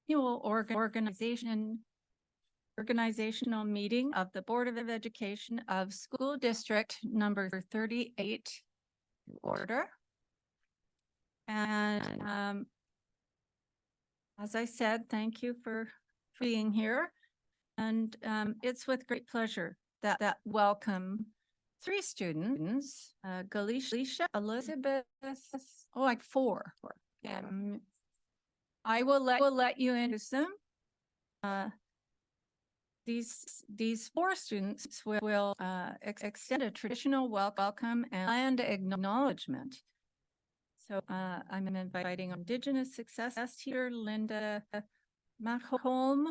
annual organizational meeting of the Board of Education of School District number 38 order. And as I said, thank you for being here. And it's with great pleasure that welcome three students, Galicia, Elizabeth, like four. I will let you introduce them. These four students will extend a traditional welcome and acknowledgement. So I'm inviting Indigenous Success Teacher Linda Macholm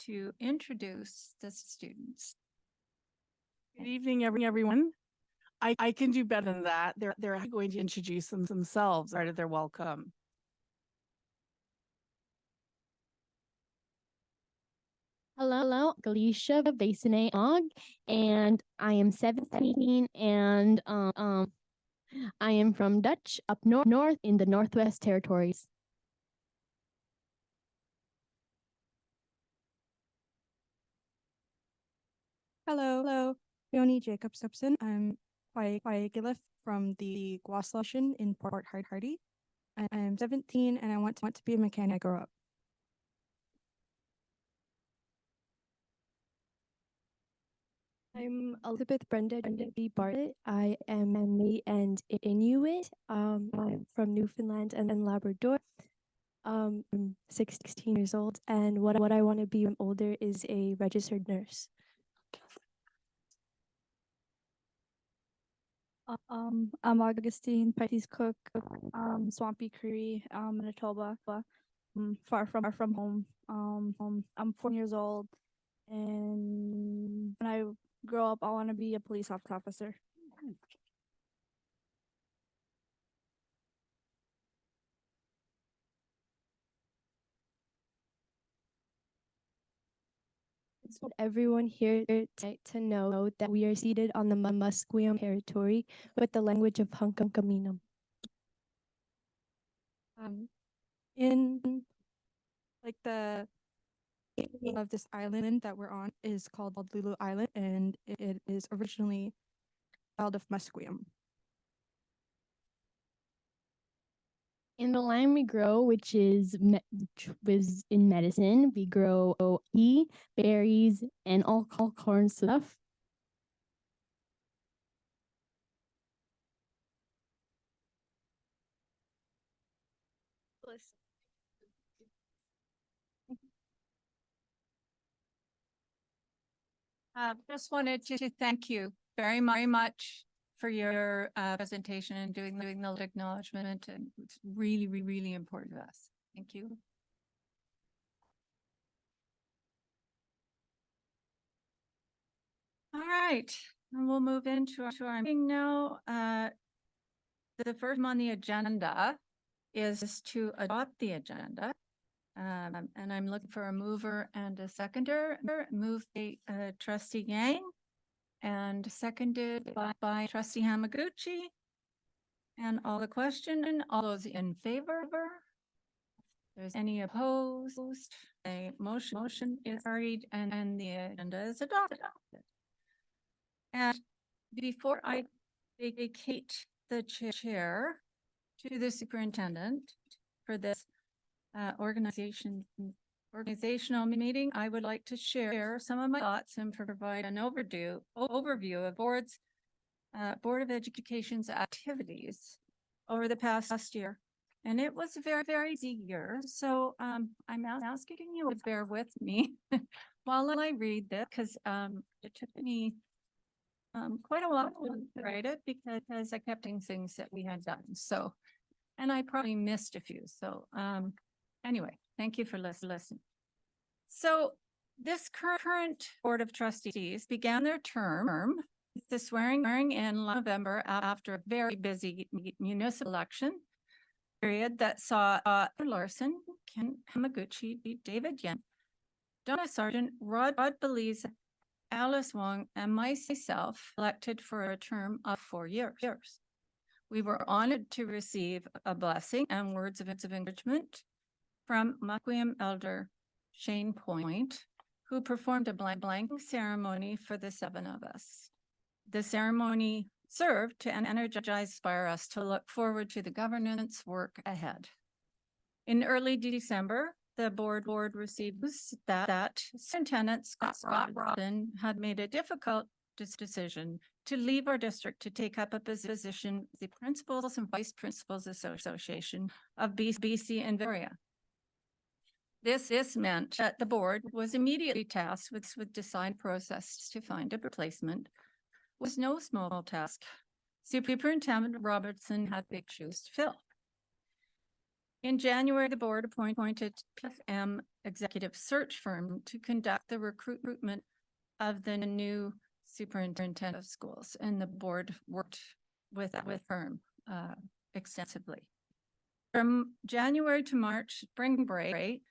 to introduce the students. Good evening, everyone. I can do better than that. They're going to introduce themselves as part of their welcome. Hello, Galicia Vasine Og, and I am 17, and I am from Dutch up north in the Northwest Territories. Hello, Leonie Jacobson. I'm Kwaigilif from the Gwasloshin in Port Hardy. I'm 17 and I want to be a mechanic when I grow up. I'm Elizabeth Brenda B. Bartlett. I am a Métis and Inuit I'm from Newfoundland and Labrador. I'm 16 years old, and what I want to be when I'm older is a registered nurse. I'm Augustine Pisces Cook, Swampy Cree, Manitoba, far from home. I'm 4 years old, and when I grow up, I want to be a police officer. I just want everyone here to know that we are seated on the Musqueam territory with the language of Hunkaminam. In like the of this island that we're on is called Lulu Island, and it is originally child of Musqueam. In the land we grow, which was in medicine, we grow tea, berries, and all corn stuff. Just wanted to thank you very much for your presentation and doing the acknowledgement, and it's really important to us. Thank you. All right, and we'll move into our meeting now. The first on the agenda is to adopt the agenda. And I'm looking for a mover and a seconder. Moved by Trustee Yang and seconded by Trustee Hamaguchi. And all the question, all those in favor? If there's any opposed, a motion is carried and the agenda is adopted. And before I vacate the chair to the superintendent for this organizational meeting, I would like to share some of my thoughts and provide an overview of Board of Education's activities over the past year. And it was a very busy year. So I'm asking you to bear with me while I read this, because it took me quite a while to write it because I kept doing things that we had done. So, and I probably missed a few. So anyway, thank you for listening. So this current Board of Trustees began their term with the swearing in November after a very busy municipal election period that saw Larson, Ken Hamaguchi, David Yen, Donna Sargent, Rod Belize, Alice Wong, and myself elected for a term of 4 years. We were honored to receive a blessing and words of encouragement from Musqueam Elder Shane Point, who performed a blank ceremony for the seven of us. The ceremony served to inspire us to look forward to the governance work ahead. In early December, the board received that Superintendent Scott Robinson had made a difficult decision to leave our district to take up a position with the Principals and Vice Principals Association of BC and Victoria. This meant that the board was immediately tasked with design process to find a replacement. Was no small task. Superintendent Robertson had big shoes to fill. In January, the board appointed PFM executive search firm to conduct the recruitment of the new superintendent of schools, and the board worked with firm extensively. From January to March, spring break,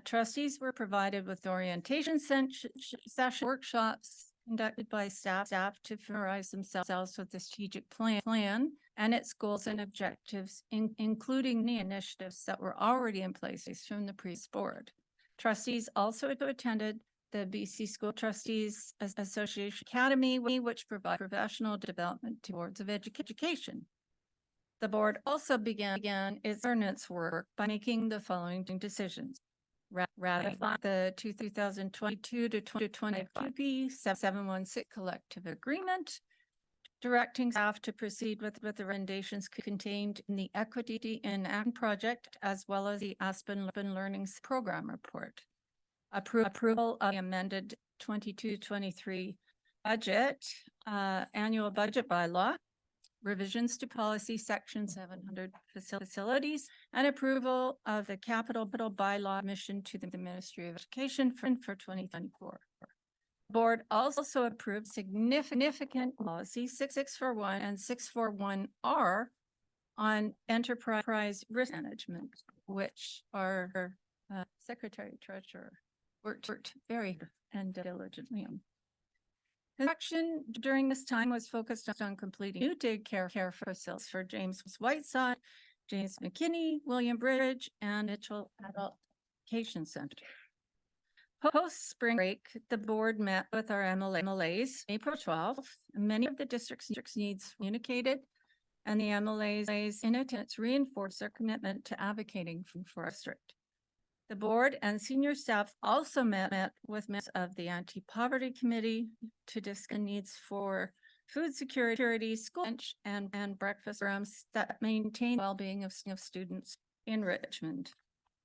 trustees were provided with orientation session workshops conducted by staff to familiarize themselves with the strategic plan and its goals and objectives, including the initiatives that were already in place from the previous board. Trustees also attended the BC School Trustees Association Academy, which provide professional development to boards of education. The board also began its governance work by making the following decisions. Ratify the 2022 to 2025 716 collective agreement, directing staff to proceed with the recommendations contained in the Equity in Action Project, as well as the Aspen Learning Program Report. Approval of the amended 22-23 budget, annual budget bylaw, revisions to policy section 700 facilities, and approval of the capital bylaw mission to the Ministry of Education for 2024. Board also approved significant policy 6641 and 641R on enterprise risk management, which our Secretary Treasurer worked very and diligently on. Construction during this time was focused on completing new daycare facilities for James Whiteside, James McKinney, William Bridge, and Mitchell Adult Education Center. Post spring break, the board met with our MLAs April 12th. Many of the district's needs communicated, and the MLAs in attendance reinforced their commitment to advocating for our district. The board and senior staff also met with members of the Anti-Poverty Committee to discuss needs for food security, school lunch, and breakfast programs that maintain well-being of students in Richmond.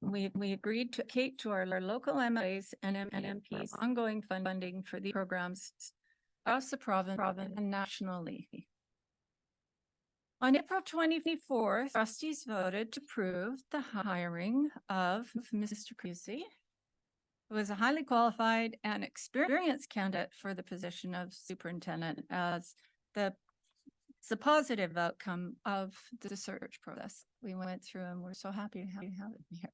We agreed to allocate to our local MLAs and MPs ongoing funding for the programs across the province and nationally. On April 24th, trustees voted to approve the hiring of Mr. Creasy, who is a highly qualified and experienced candidate for the position of superintendent, as it's a positive outcome of the search process we went through, and we're so happy to have it here.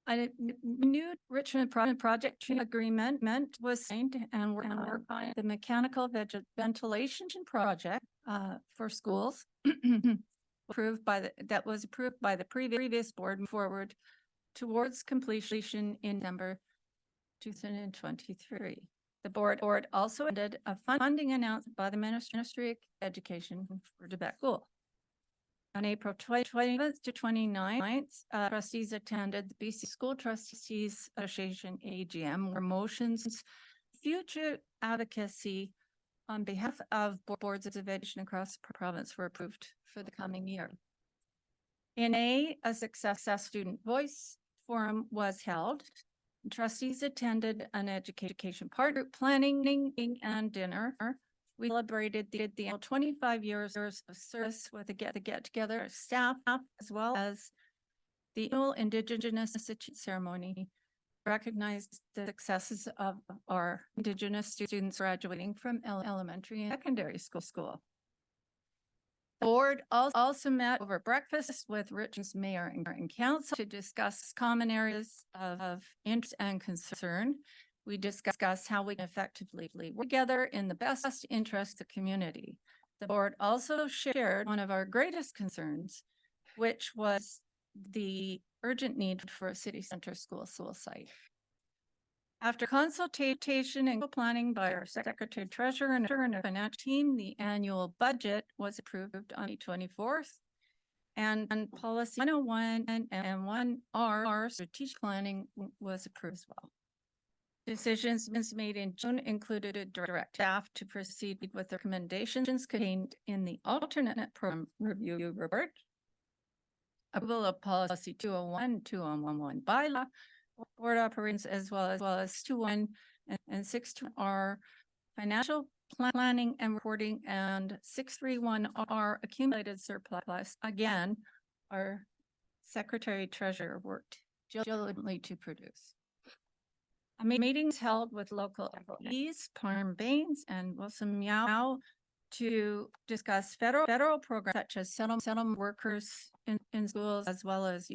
A new Richmond project agreement was signed, and we're working on the mechanical ventilation project for schools that was approved by the previous board and forward towards completion in December 2023. The board also ended a funding announced by the Ministry of Education for Quebec School. On April 20th to 29th, trustees attended the BC School Trustees Association AGM, where motions future advocacy on behalf of boards of education across the province were approved for the coming year. In a Success Student Voice Forum was held. Trustees attended an education partner planning and dinner. We celebrated the 25 years of service with a get-together of staff, as well as the annual Indigenous ceremony. Recognized the successes of our Indigenous students graduating from elementary and secondary school. The board also met over breakfast with Richmond's mayor and council to discuss common areas of interest and concern. We discussed how we can effectively work together in the best interest of the community. The board also shared one of our greatest concerns, which was the urgent need for a city center school site. After consultation and planning by our Secretary Treasurer and financial team, the annual budget was approved on the 24th. And policy 101 and 1R strategic planning was approved as well. Decisions made in June included a direct staff to proceed with the recommendations contained in the alternate program review report. Approval of policy 201, 2111 bylaw, board operations, as well as 21 and 62R financial planning and reporting, and 631R accumulated surplus. Again, our Secretary Treasurer worked diligently to produce. Meetings held with local employees, Parm Baines and Wilson Meow, to discuss federal programs such as settlement workers in schools, as well as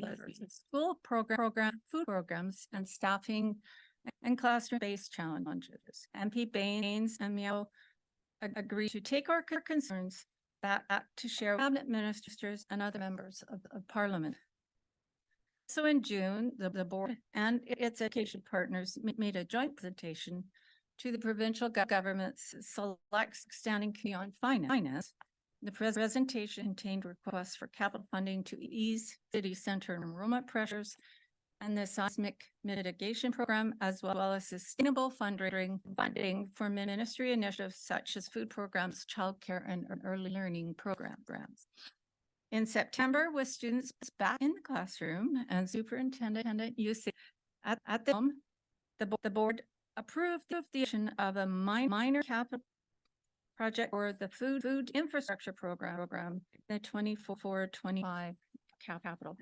school food programs, and staffing and classroom-based challenges. MP Baines and Meow agreed to take our concerns back to share with cabinet ministers and other members of Parliament. So in June, the board and its education partners made a joint presentation to the provincial government's select standing committee on finance. The presentation contained requests for capital funding to ease city center enrollment pressures and the seismic mitigation program, as well as sustainable funding for ministry initiatives such as food programs, childcare, and early learning programs. In September, with students back in the classroom and Superintendent UC at the home, the board approved the addition of a minor capital project for the food infrastructure program, the 24-25 capital.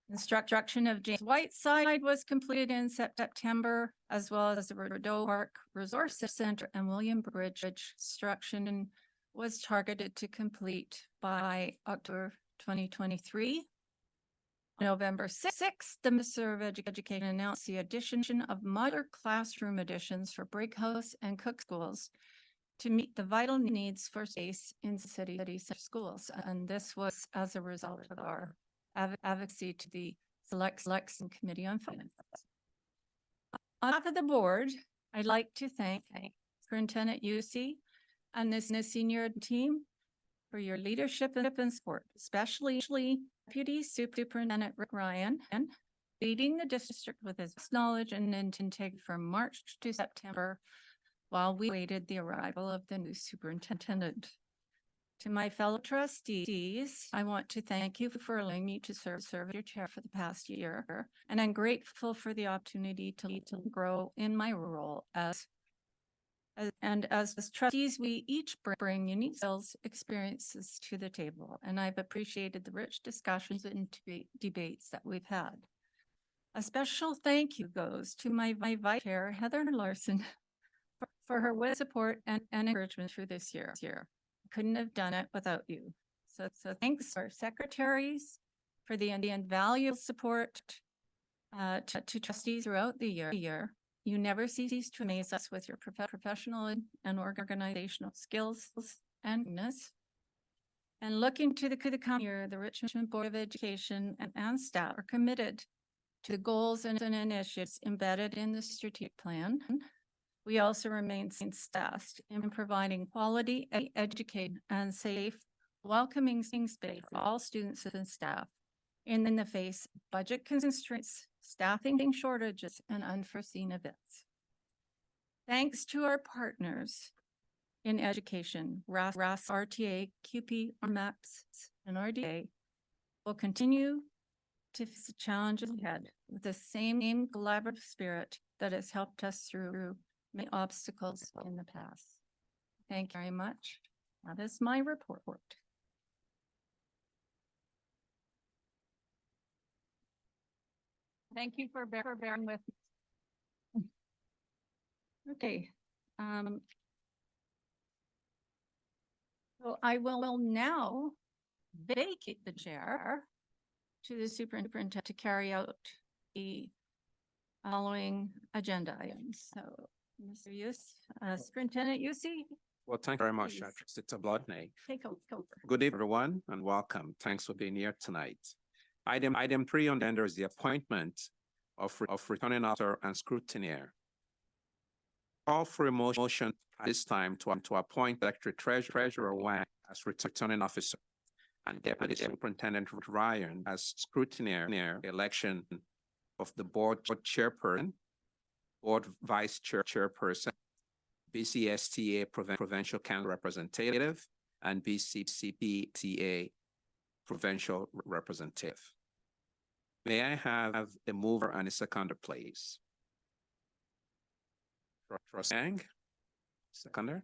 Construction of James Whiteside was completed in September, as well as the Rideau Park Resource Center and William Bridge construction was targeted to complete by October 2023. November 6th, the Minister of Education announced the addition of modular classroom additions for Brick House and Cook schools to meet the vital needs for space in city schools. And this was as a result of our advocacy to the Selection Committee on Finance. On behalf of the board, I'd like to thank Superintendent UC and this senior team for your leadership and support, especially Deputy Superintendent Rick Ryan, and leading the district with his knowledge and integrity from March to September while we waited the arrival of the new superintendent. To my fellow trustees, I want to thank you for allowing me to serve as your chair for the past year, and I'm grateful for the opportunity to grow in my role as trustees. We each bring unique skills, experiences to the table, and I've appreciated the rich discussions and debates that we've had. A special thank you goes to my vice chair, Heather Larson, for her wisdom, support, and encouragement through this year. Couldn't have done it without you. So thanks to our secretaries for the invaluable support to trustees throughout the year. You never cease to amaze us with your professional and organizational skills and goodness. And looking to the coming year, the Richmond Board of Education and staff are committed to the goals and initiatives embedded in the strategic plan. We also remain steadfast in providing quality education and safe, welcoming space for all students and staff in the face of budget constraints, staffing shortages, and unforeseen events. Thanks to our partners in education, RAS, RTA, CUPE, RMAPS, and RDA, will continue to face the challenges ahead with the same collaborative spirit that has helped us through many obstacles in the past. Thank you very much. That is my report. Thank you for bearing with me. Okay. So I will now vacate the chair to the superintendent to carry out the following agenda items. So, Mr. Superintendent UC. Well, thank you very much, Please. Trustee Blodney. Take over. Good evening, everyone, and welcome. Thanks for being here tonight. Item 3 on the agenda is the appointment of returning officer and scrutineer. Call for a motion at this time to appoint Secretary Treasurer Wang as returning officer and Deputy Superintendent Ryan as scrutineer election of the board chairperson, board vice chairperson, BCSTA Provincial Council representative, and BCPTA Provincial representative. May I have a mover and a seconder, please? Trustee Yang, seconder.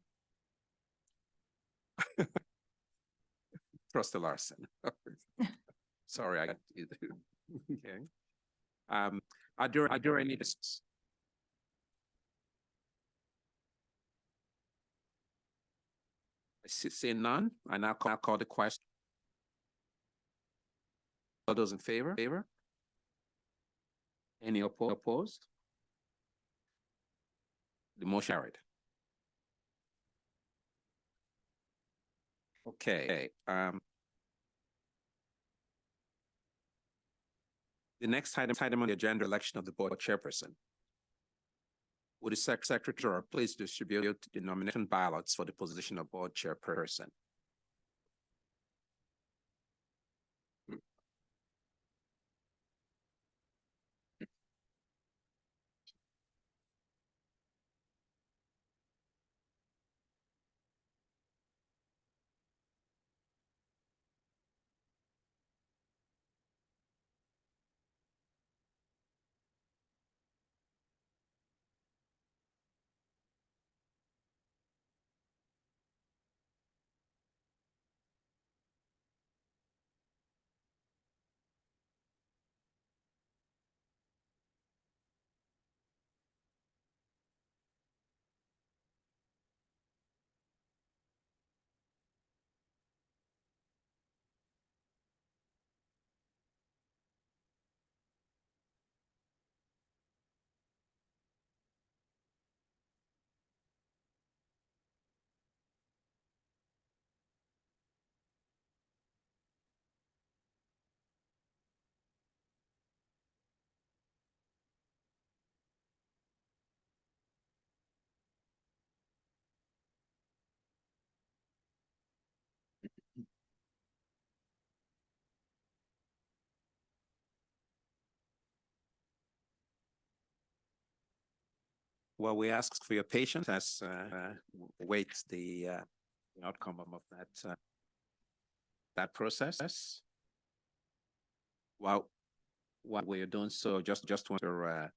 Trustee Larson. Sorry, I got you. Okay. Are there any discussions? I see none. I now call the question. All those in favor? Any opposed? The motion carried. Okay. The next item on the agenda, election of the board chairperson. Would the secretary please distribute the nomination ballots for the position of board chairperson? Well, we ask for your patience as wait the outcome of that process. While we're doing so, just want to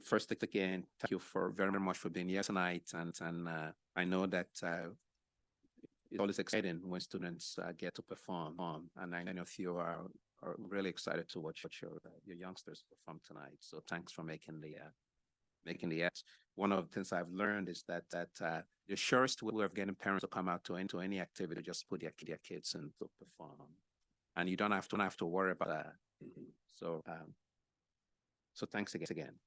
first again thank you very much for being here tonight, and I know that it's always exciting when students get to perform, and I know if you are really excited to watch your youngsters perform tonight. So thanks for making the effort. One of the things I've learned is that the surest way of getting parents to come out to any activity, just put their kids in to perform, and you don't have to worry about that. So thanks again.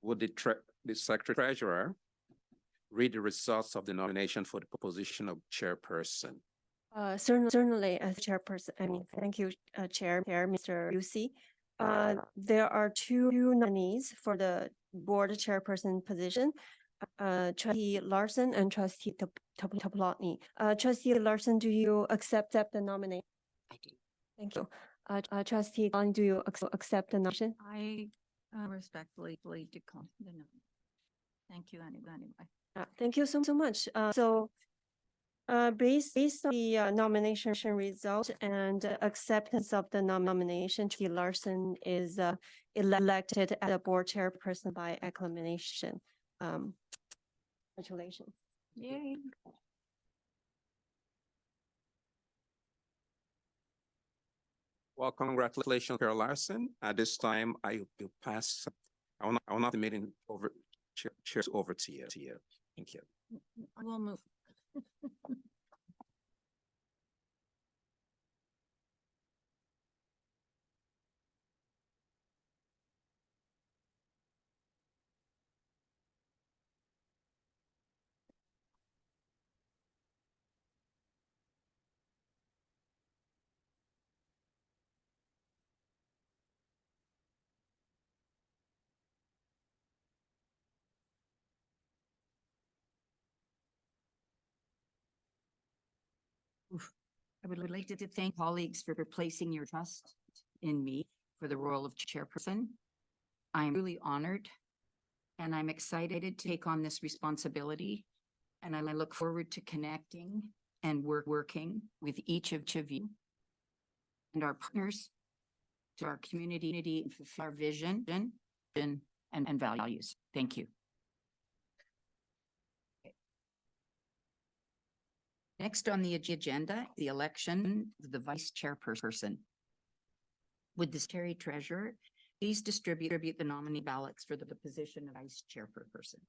Would the Secretary Treasurer read the results of the nomination for the position of chairperson? Certainly, as chairperson, thank you, Chair Mr. Lucy. There are two nominees for the board chairperson position, Trustee Larson and Trustee Toplotny. Trustee Larson, do you accept the nomination? I do. Thank you. Trustee Toplotny, do you accept the nomination? I respectfully decline the nomination. Thank you anyway. Thank you so much. Based on the nomination result and acceptance of the nomination, Trustee Larson is elected as a board chairperson by acclamation. Congratulations. Yay. Well, congratulations, Chair Larson. At this time, I will pass. I will not the meeting over. Chairs over to you. Thank you. I will move. I would like to thank colleagues for placing your trust in me for the role of chairperson. I'm really honored and I'm excited to take on this responsibility. And I look forward to connecting and working with each of you and our partners to our community and fulfill our vision and values. Thank you. Next on the agenda, the election of the vice chairperson. Would the secretary treasurer please distribute the nominee ballots for the position of vice chairperson?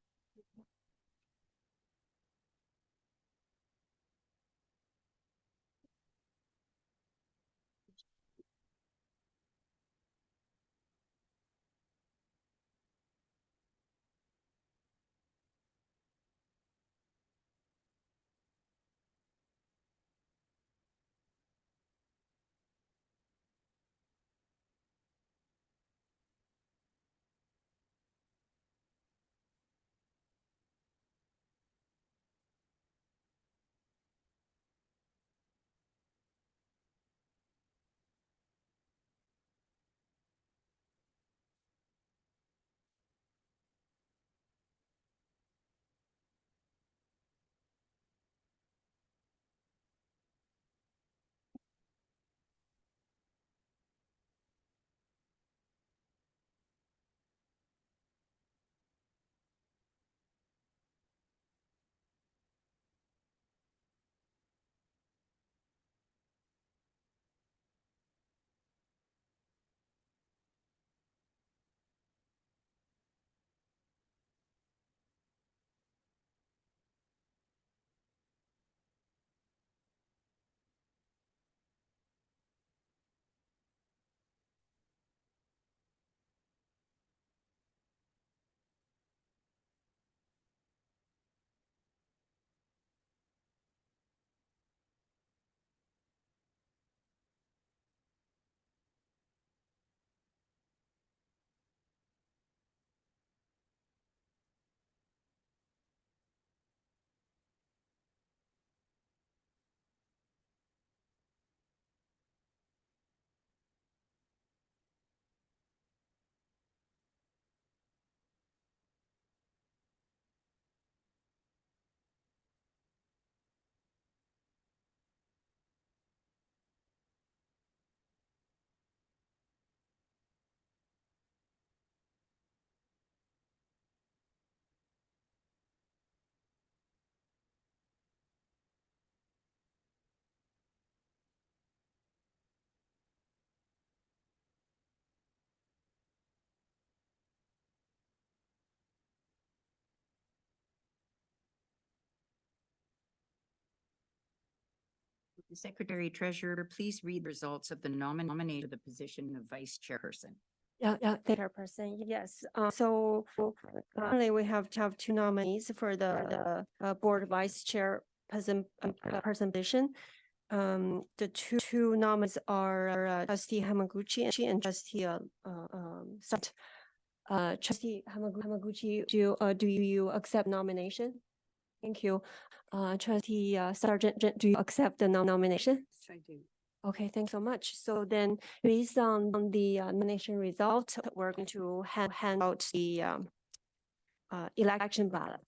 The secretary treasurer, please read the results of the nomination of the position of vice chairperson. Chairperson, yes. So currently we have two nominees for the board vice chair person position. The two nominees are trustee Hamaguchi and trustee trustee Hamaguchi. Do you accept nomination? Thank you. Trustee Sergeant, do you accept the nomination? I do. Okay, thanks so much. So then, based on the nomination result, we're going to hand out the election ballot.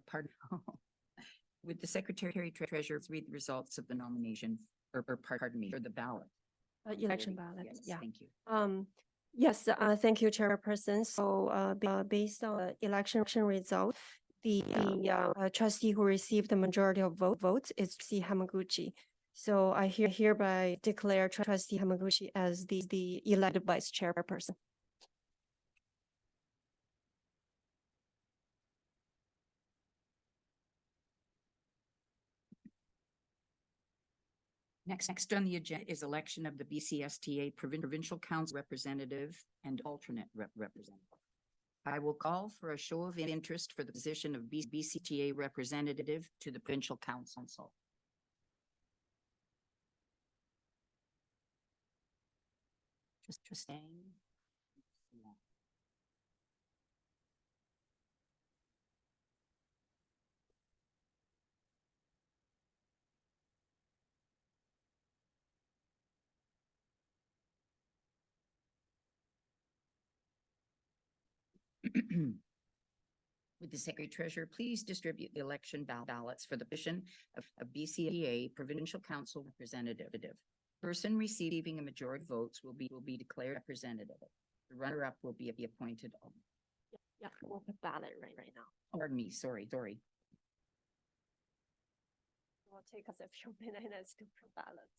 Pardon. Would the secretary treasurer read the results of the nomination or pardon me, for the ballot? Election ballot, Yes, yeah. thank you. Yes, thank you, Chairperson. So, based on the election result, the trustee who received the majority of votes is trustee Hamaguchi. So I hereby declare trustee Hamaguchi as the elected vice chairperson. Next on the agenda is election of the BCSTA Provincial Council representative and alternate representative. I will call for a show of interest for the position of BCTA representative to the Provincial Council. Trustang. Would the Secretary Treasurer please distribute the election ballots for the position of BCTA Provincial Council representative? Person receiving a majority of votes will be declared representative. The runner-up will be appointed. Yeah, we'll put ballot right now. Pardon me, sorry. It'll take us a few minutes to put ballots.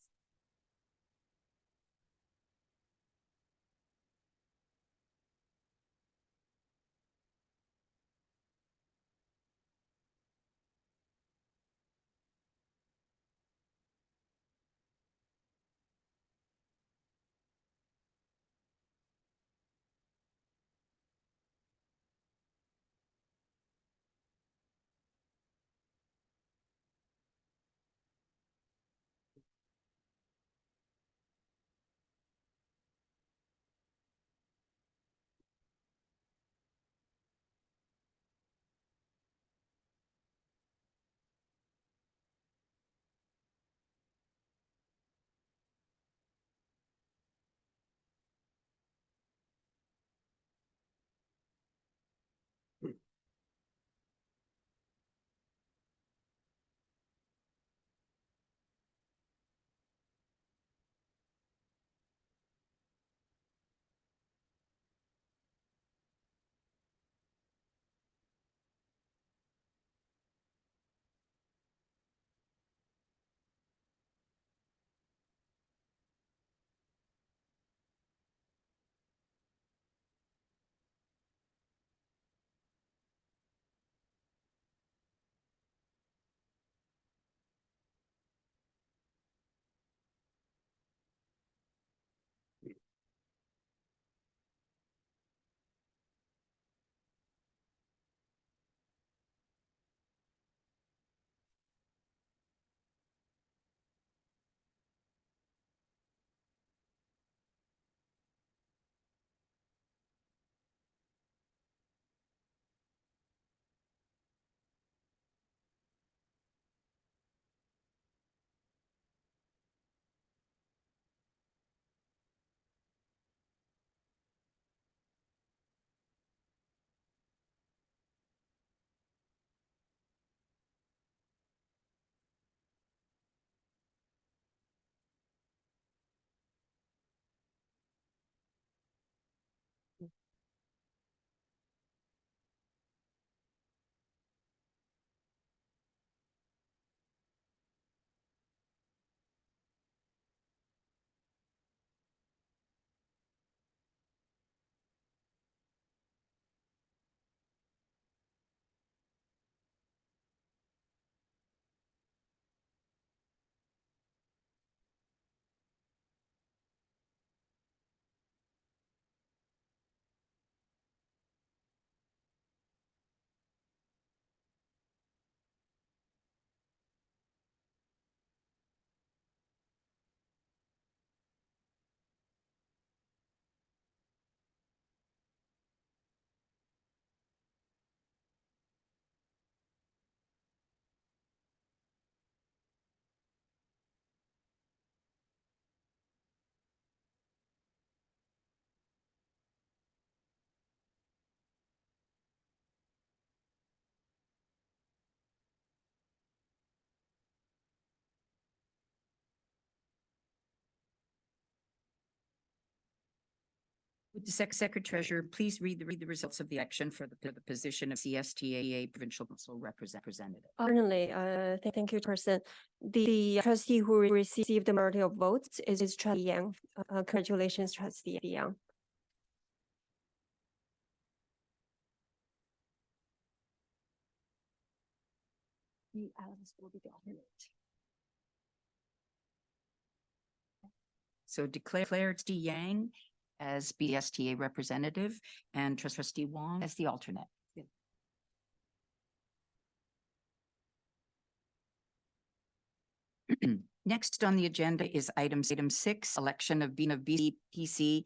Would the Secretary Treasurer please read the results of the election for the position of CSTAA Provincial Council Representative? Certainly, thank you, Person. The trustee who received the majority of votes is Trustee Yang. Congratulations, Trustee Yang. Alice will be the alternate. So declare Trustee Yang as BSTA representative and Trustee Wong as the alternate. Next on the agenda is item 6, election of BCPC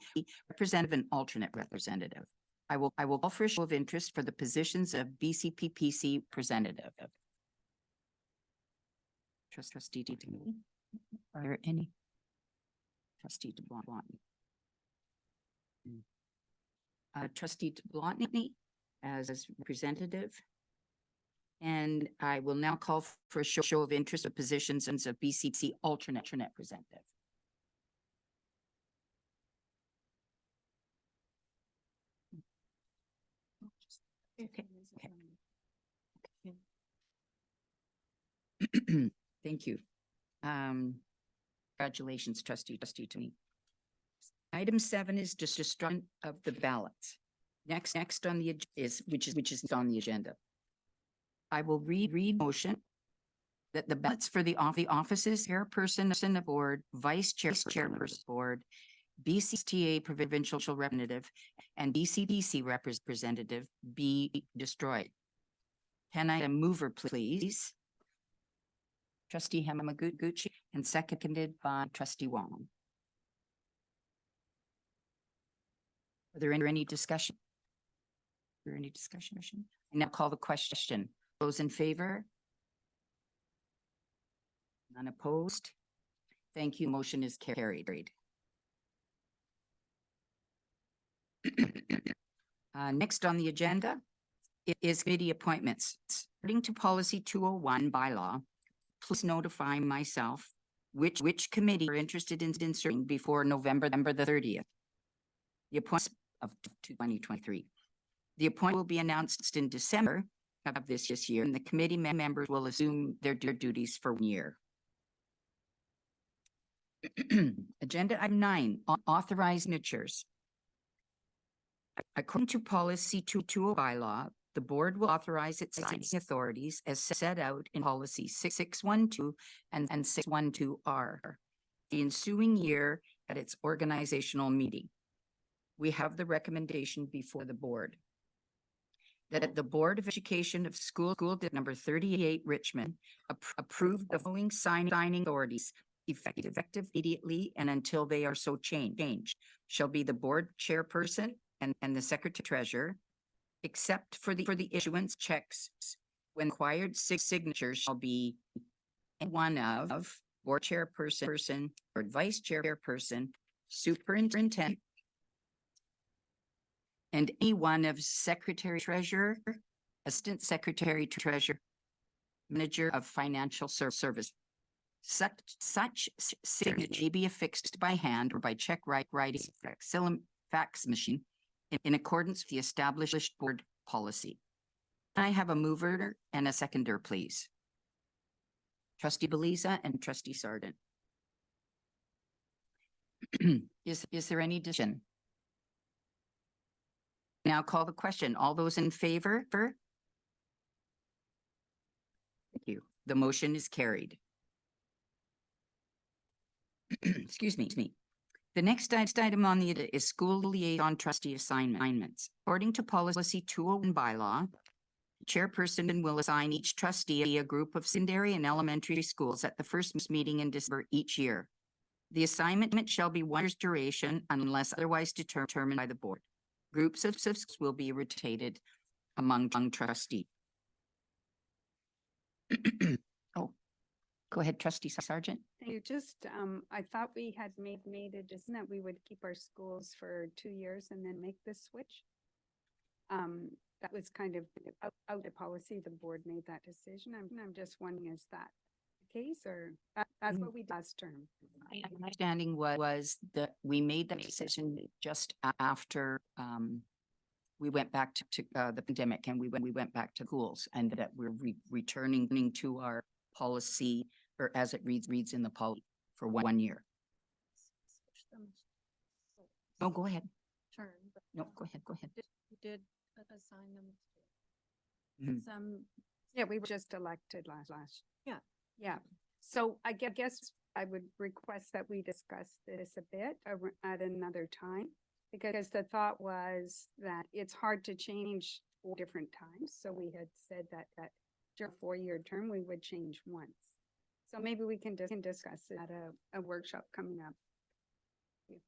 representative and alternate representative. I will call for a show of interest for the positions of BCPC representative. Trustee DeBlanc. Are there any? Trustee DeBlanc. Trustee DeBlanc as representative. And I will now call for a show of interest of positions of BCPC alternate representative. Okay. Thank you. Congratulations, Trustee Tony. Item 7 is destruction of the ballots. Next on the which is on the agenda. I will read motion that the ballots for the offices, chairperson of board, vice chairperson board, BCTA provincial representative, and BCPC representative be destroyed. Can I have a mover, please? Trustee Hamaguchi, and seconded by Trustee Wong. Are there any discussion? Is there any discussion? I now call the question. Those in favor? None opposed? Thank you. Motion is carried. Next on the agenda is committee appointments. According to policy 201 bylaw, please notify myself which committee are interested in serving before November the 30th. The appointment of 2023. The appointment will be announced in December of this year, and the committee members will assume their duties for 1 year. Agenda item 9, authorized signatures. According to policy 220 bylaw, the board will authorize its signing authorities as set out in policy 612 and 612R the ensuing year at its organizational meeting. We have the recommendation before the board that the Board of Education of School District number 38 Richmond approve the following signing authorities effective immediately and until they are so changed shall be the board chairperson and the secretary treasurer, except for the issuance checks when required signatures shall be one of board chairperson or vice chairperson, superintendent, and any one of secretary treasurer, assistant secretary treasurer, manager of financial service. Such signature may be affixed by hand or by check writing fax machine in accordance with the established board policy. Can I have a mover and a seconder, please? Trustee Beliza and Trustee Sargent. Is there any discussion? Now call the question. All those in favor? Thank you. The motion is carried. Excuse me. The next item on the agenda is school liaison trustee assignments. According to policy 201 bylaw, chairperson will assign each trustee a group of secondary and elementary schools at the first meeting in December each year. The assignment shall be 1 year's duration unless otherwise determined by the board. Groups of schools will be rotated among trustees. Oh, go ahead, Trustee Sargent. Thank you. Just, I thought we had made a decision that we would keep our schools for 2 years and then make this switch. That was kind of out of policy. The board made that decision. I'm just wondering, is that the case or that's what we did last term? My understanding was that we made that decision just after we went back to the pandemic and we went back to schools, and that we're returning to our policy, or as it reads in the policy, for 1 year. No, go ahead. Turn, but No, go ahead. you did assign them Mhm. some. Yeah, we were just elected last. Yeah. Yeah. So I guess I would request that we discuss this a bit at another time. Because the thought was that it's hard to change 4 different times. So we had said that during a 4-year term, we would change once. So maybe we can discuss it at a workshop coming up. You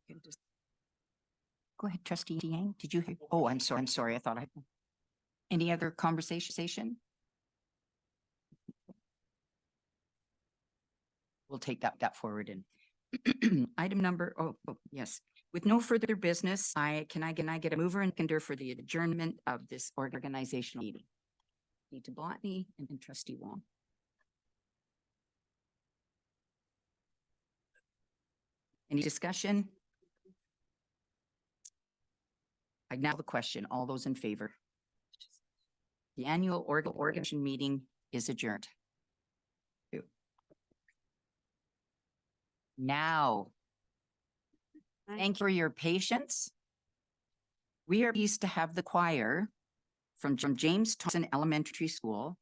can just- Go ahead, trustee Yang. Did you hear? Oh, I'm sorry. I thought I. Any other conversation? We'll take that forward in. Item number, yes. With no further business, can I get a mover and seconder for the adjournment of this organizational meeting? Trustee Botany and trustee Wong. Any discussion? I now have a question. All those in favor? The annual organization meeting is adjourned. Now, thank you for your patience. We are pleased to have the choir from James Thompson Elementary School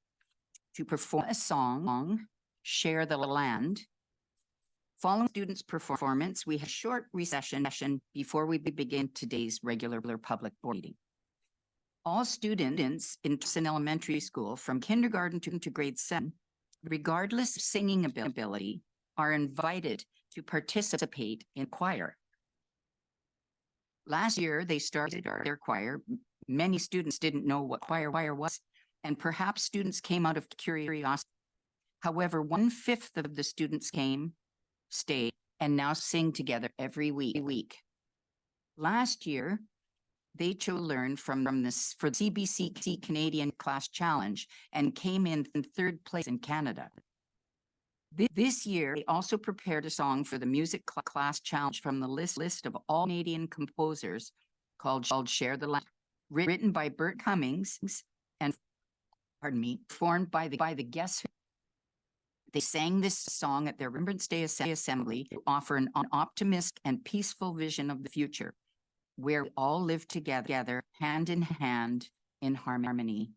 to perform a song, Share the Land. Following students' performance, we have a short recession before we begin today's regular public board meeting. All students in Thompson Elementary School from kindergarten to grade 7, regardless of singing ability, are invited to participate in choir. Last year, they started their choir. Many students didn't know what choir was, and perhaps students came out of curiosity. However, 1/5 of the students stayed, and now sing together every week. Last year, they chose to learn from this for the CBC Canadian Class Challenge and came in 3rd place in Canada. This year, they also prepared a song for the music class challenge from the list of all Canadian composers called Share the Land, written by Bert Cummings and, performed by the guests. They sang this song at their Remembrance Day Assembly to offer an optimistic and peaceful vision of the future, where we all live together, hand in hand, in harmony.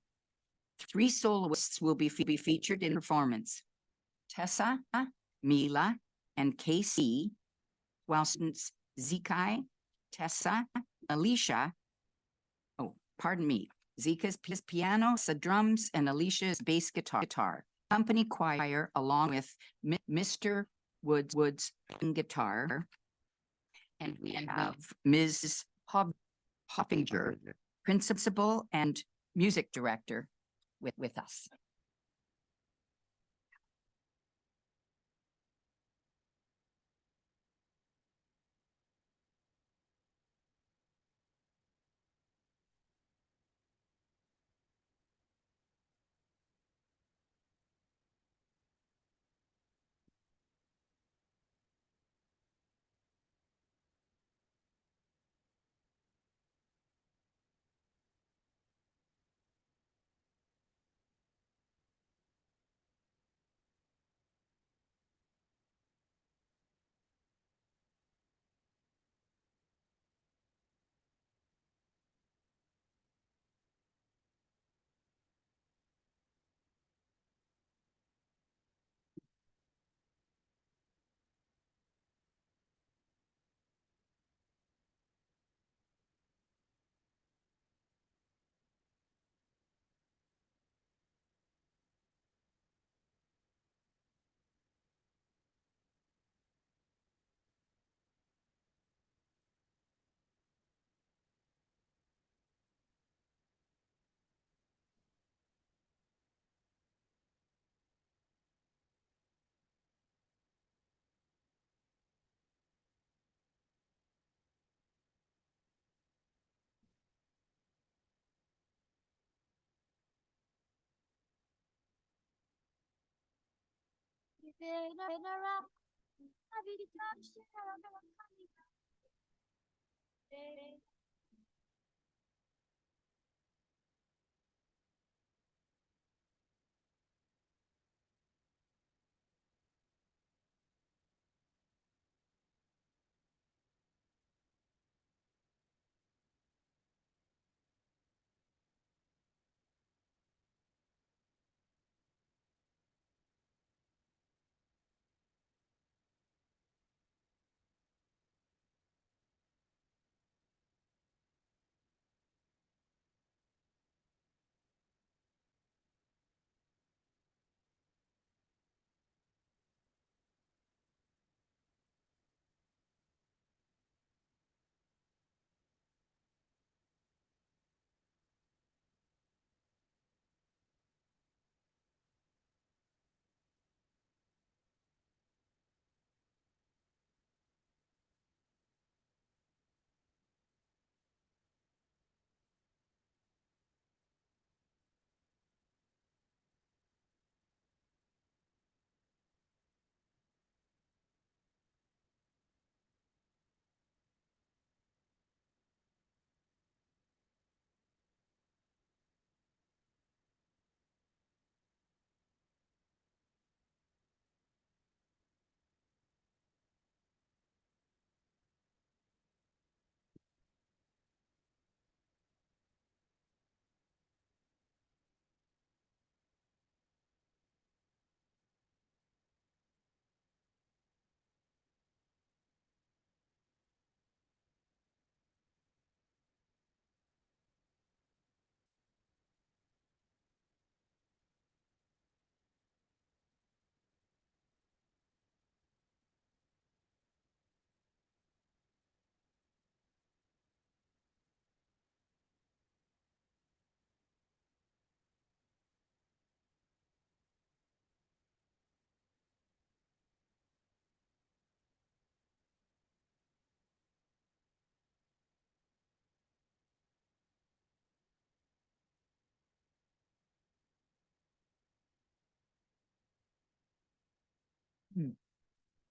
3 soloists will be featured in performance: Tessa, Mila, and KC, while students Zikai, Tessa, Alicia, Zika's piano, drums, and Alicia's bass guitar. Company choir, along with Mr. Woods guitar. And we have Ms. Hoffinger, principal and music director, with us.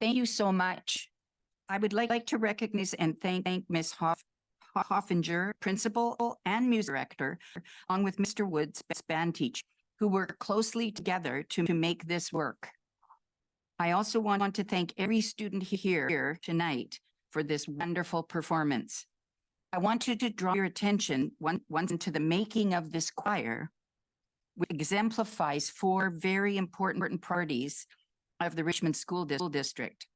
Thank you so much. I would like to recognize and thank Ms. Hoffinger, Principal and Music Director, along with Mr. Woods, band teacher, who worked closely together to make this work. I also want to thank every student here tonight for this wonderful performance. I wanted to draw your attention once into the making of this choir, which exemplifies 4 very important priorities of the Richmond School District: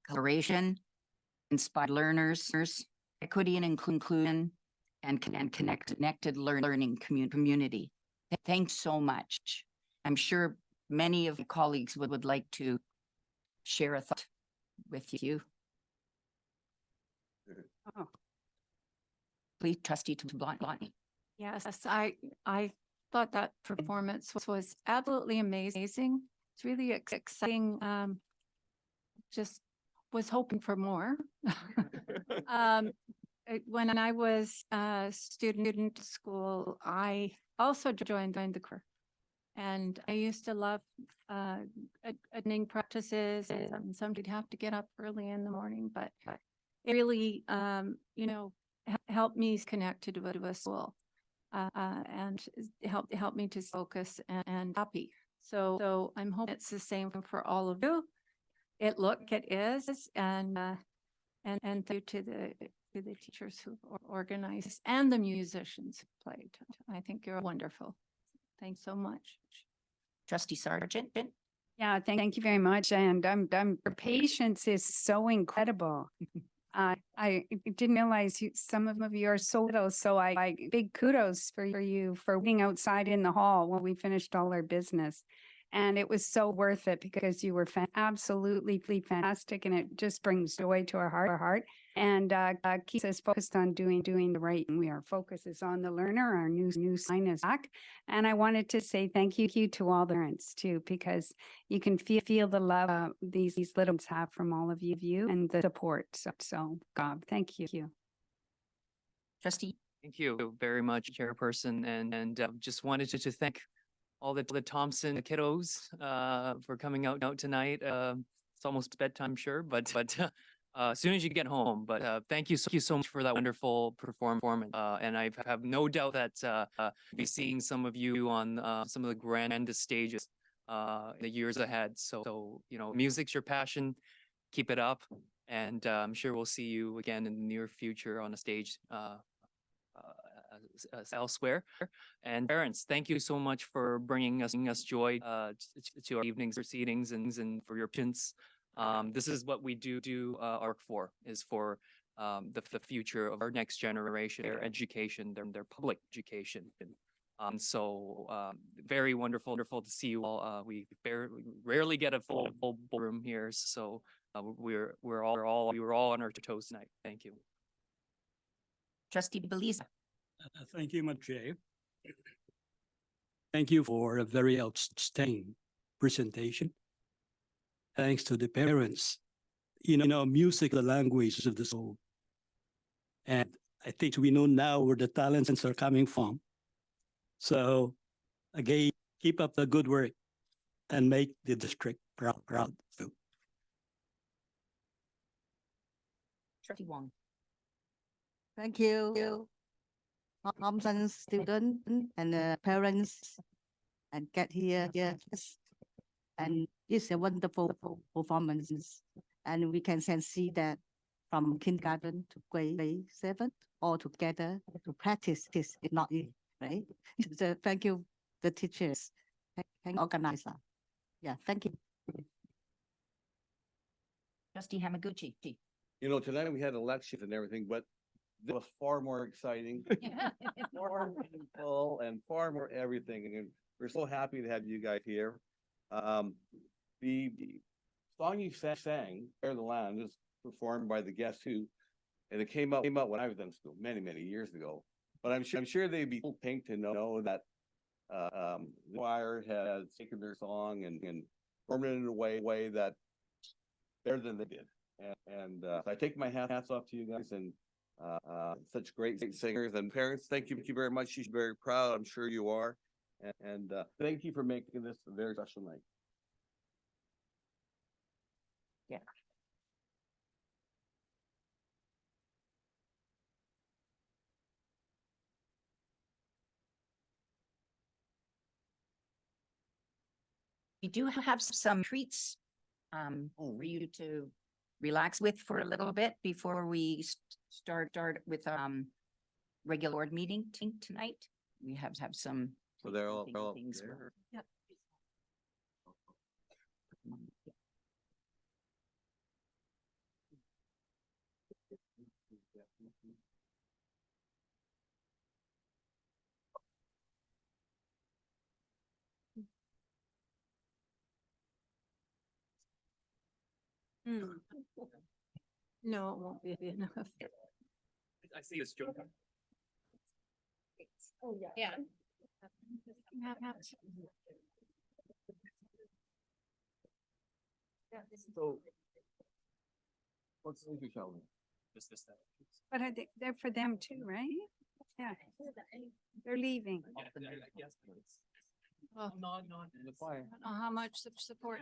collaboration, inspired learners, equity and inclusion, and connected learning community. Thanks so much. I'm sure many of my colleagues would like to share a thought with you. Oh. Please, Trustee Blondie. Yes, I thought that performance was absolutely amazing. It's really exciting. Just was hoping for more. When I was a student at school, I also joined the choir. And I used to love attending practices, and somebody'd have to get up early in the morning, but it really, helped me connected to a school, and helped me to focus and happy. So I'm hoping it's the same for all of you. It is, and thank you to the teachers who organized and the musicians who played. I think you're wonderful. Thanks so much. Trustee Sargent. Yeah, thank you very much. And your patience is so incredible. I didn't realize some of you are so little, so I big kudos for you for waiting outside in the hall while we finished all our business. And it was so worth it because you were absolutely fantastic, and it just brings joy to our heart. And keeps us focused on doing the right. And our focus is on the learner. Our new sign is back. And I wanted to say thank you to all the parents too, because you can feel the love these little ones have from all of you and the support. So God, thank you. Trustee. Thank you very much, Chairperson, and just wanted to thank all the Thompson kiddos for coming out tonight. It's almost bedtime, sure, but as soon as you get home. But thank you so much for that wonderful performance. And I have no doubt that be seeing some of you on some of the grandest stages in the years ahead. So you know, music's your passion. Keep it up, and I'm sure we'll see you again in the near future on a stage elsewhere. And parents, thank you so much for bringing us joy to our evenings proceedings and for your patience. This is what we do work for, is for the future of our next generation, their education, their public education. Very wonderful to see you all. We rarely get a full room here, so we were all on our toes tonight. Thank you. Trustee Belize. Thank you, Madam Chair. Thank you for a very outstanding presentation. Thanks to the parents. You know, music, the language of the soul. And I think we know now where the talents are coming from. So again, keep up the good work and make the district proud. So. Trustee Wong. Thank you. Thompson student and parents and get here. Yes. And it's a wonderful performance. And we can see that from kindergarten to grade 7 all together to practice this, if not it, right? So thank you, the teachers, thank organizer. Yeah, thank you. Trustee Hamaguchi. You know, tonight we had elections and everything, but it was far more exciting, more meaningful, and far more everything. And we're so happy to have you guys here. The song you sang, "Spare the Land," is performed by the Guess Who, and it came out when I was in school many years ago. But I'm sure they'd be pink to know that the choir has taken their song and performed it in a way that better than they did. And I take my hats off to you guys and such great singers and parents. Thank you very much. She's very proud. I'm sure you are. And thank you for making this a very special night. Yeah. We do have some treats for you to relax with for a little bit before we start with regular board meeting tonight. We have some. So they're all things there. for- Yep. No, it won't be enough. I see this joke. Oh, yeah. Yeah. So what's the issue, Sheldon? This. But they're for them too, right? Yeah. They're leaving. Well, No. The choir. I don't know how much support.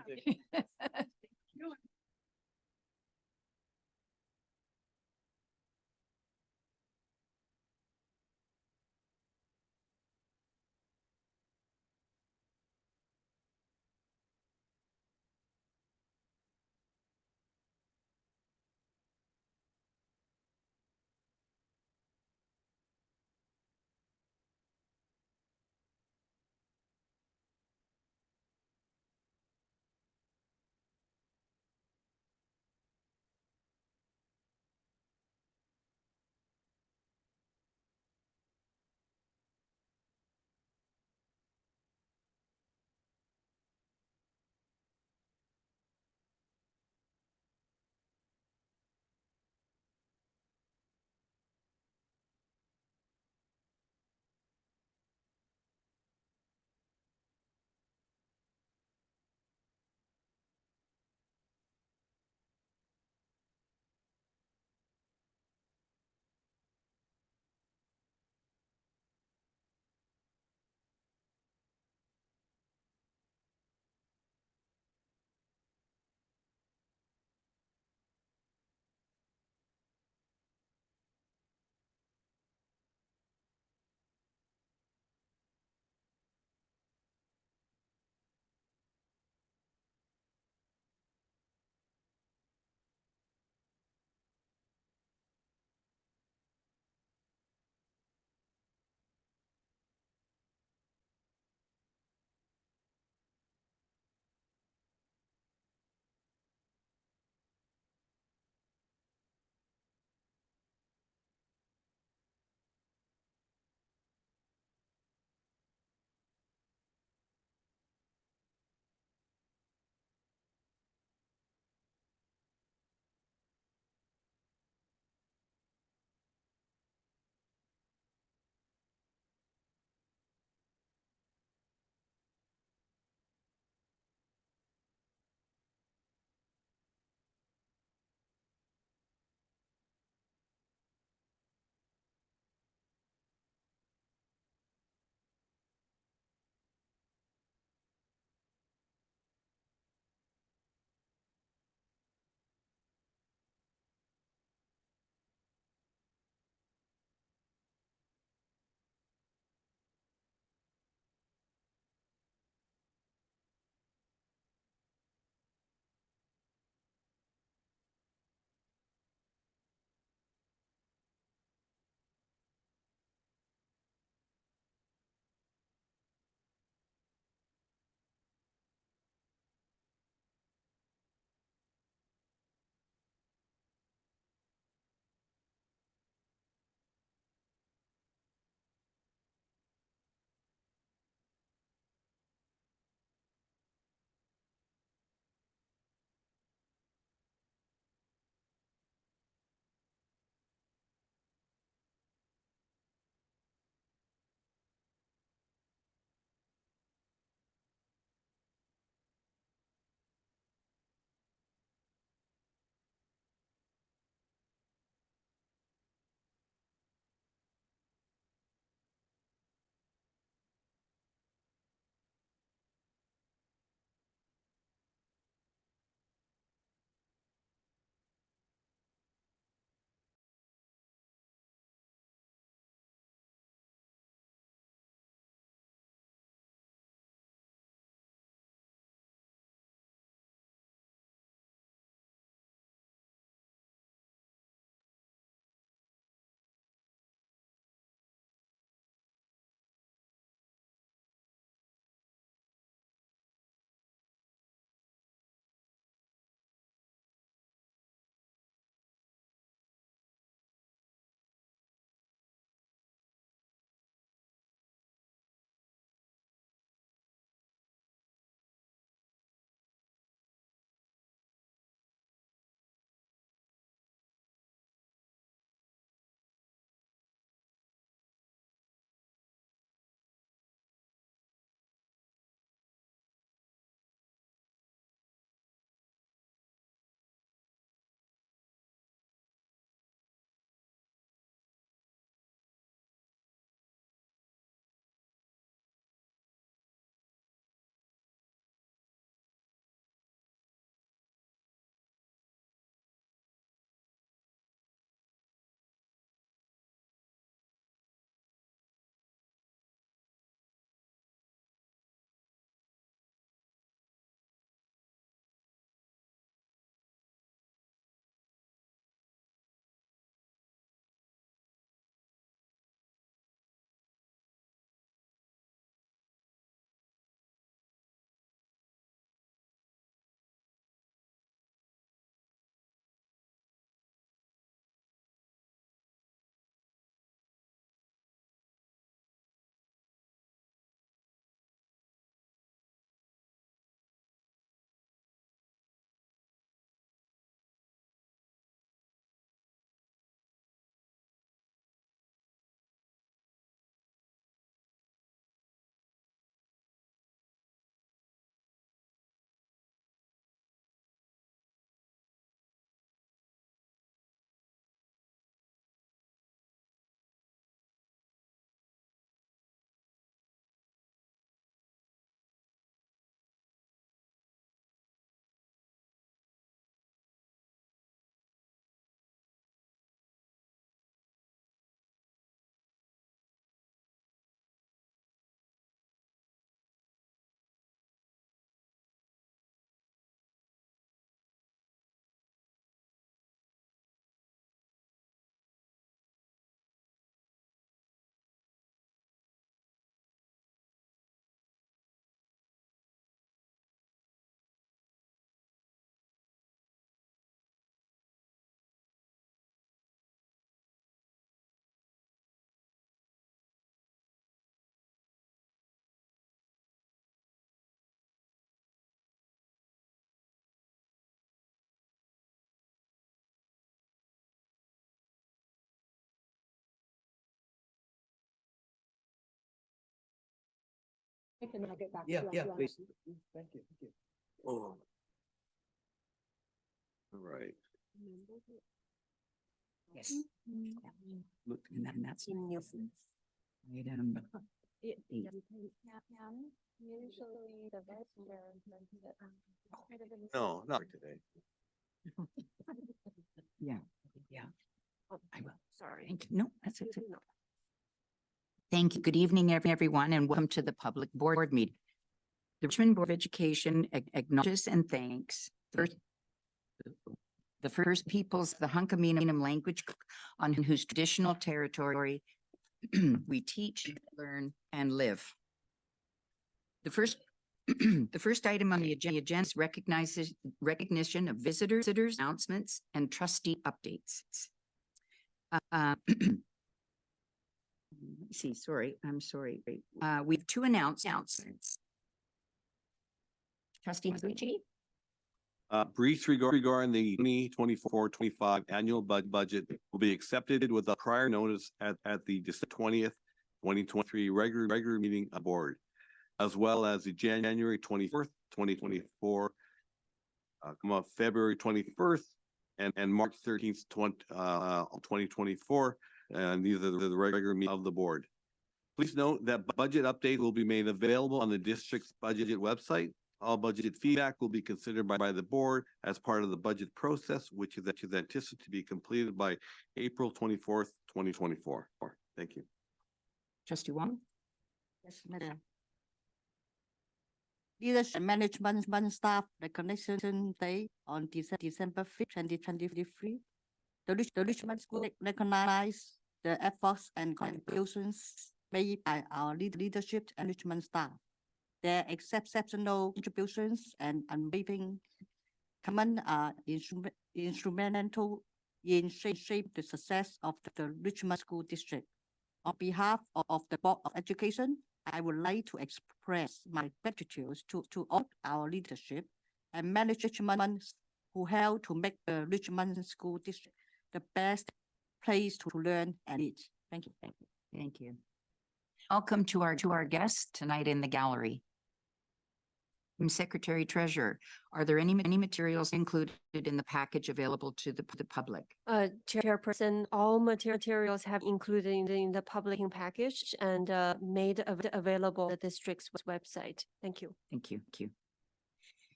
Yeah, please. Thank you. Oh. All right. Yes. Look, and that's. Item eight. Usually the vice chair. No, not today. Yeah, yeah. I will. Sorry. Thank you. No, that's it. Thank you. Good evening, everyone, and welcome to the public board meeting. The Richmond Board of Education acknowledges and thanks the First Peoples of the Hunkaminam language on whose traditional territory we teach, learn, and live. The first item on the agenda is recognition of visitors, announcements, and trustee updates. Let me see, I'm sorry. We have two announcements. Trustee Gucci? Brief regarding the 2024-25 annual budget will be accepted with a prior notice at the December 20th, 2023 regular meeting of board, as well as the January 24th, 2024, February 21st, and March 13th, 2024. And these are the regular meeting of the board. Please note that budget update will be made available on the district's budget website. All budget feedback will be considered by the board as part of the budget process, which is anticipated to be completed by April 24th, 2024. Thank you. Trustee Wong? Yes, Madam. Leadership and Management Staff Recognition Day on December 5th, 2023. The Richmond School recognize the efforts and contributions made by our leadership and Richmond staff. Their exceptional contributions and unwavering command are instrumental in shape the success of the Richmond School District. On behalf of the Board of Education, I would like to express my gratitude to all our leadership and management who helped to make the Richmond School District the best place to learn and eat. Thank you. Thank you. Welcome to our guests tonight in the gallery. Secretary Treasurer, are there any materials included in the package available to the public? Chairperson, all materials have included in the public package and made available on the district's website. Thank you. Thank you.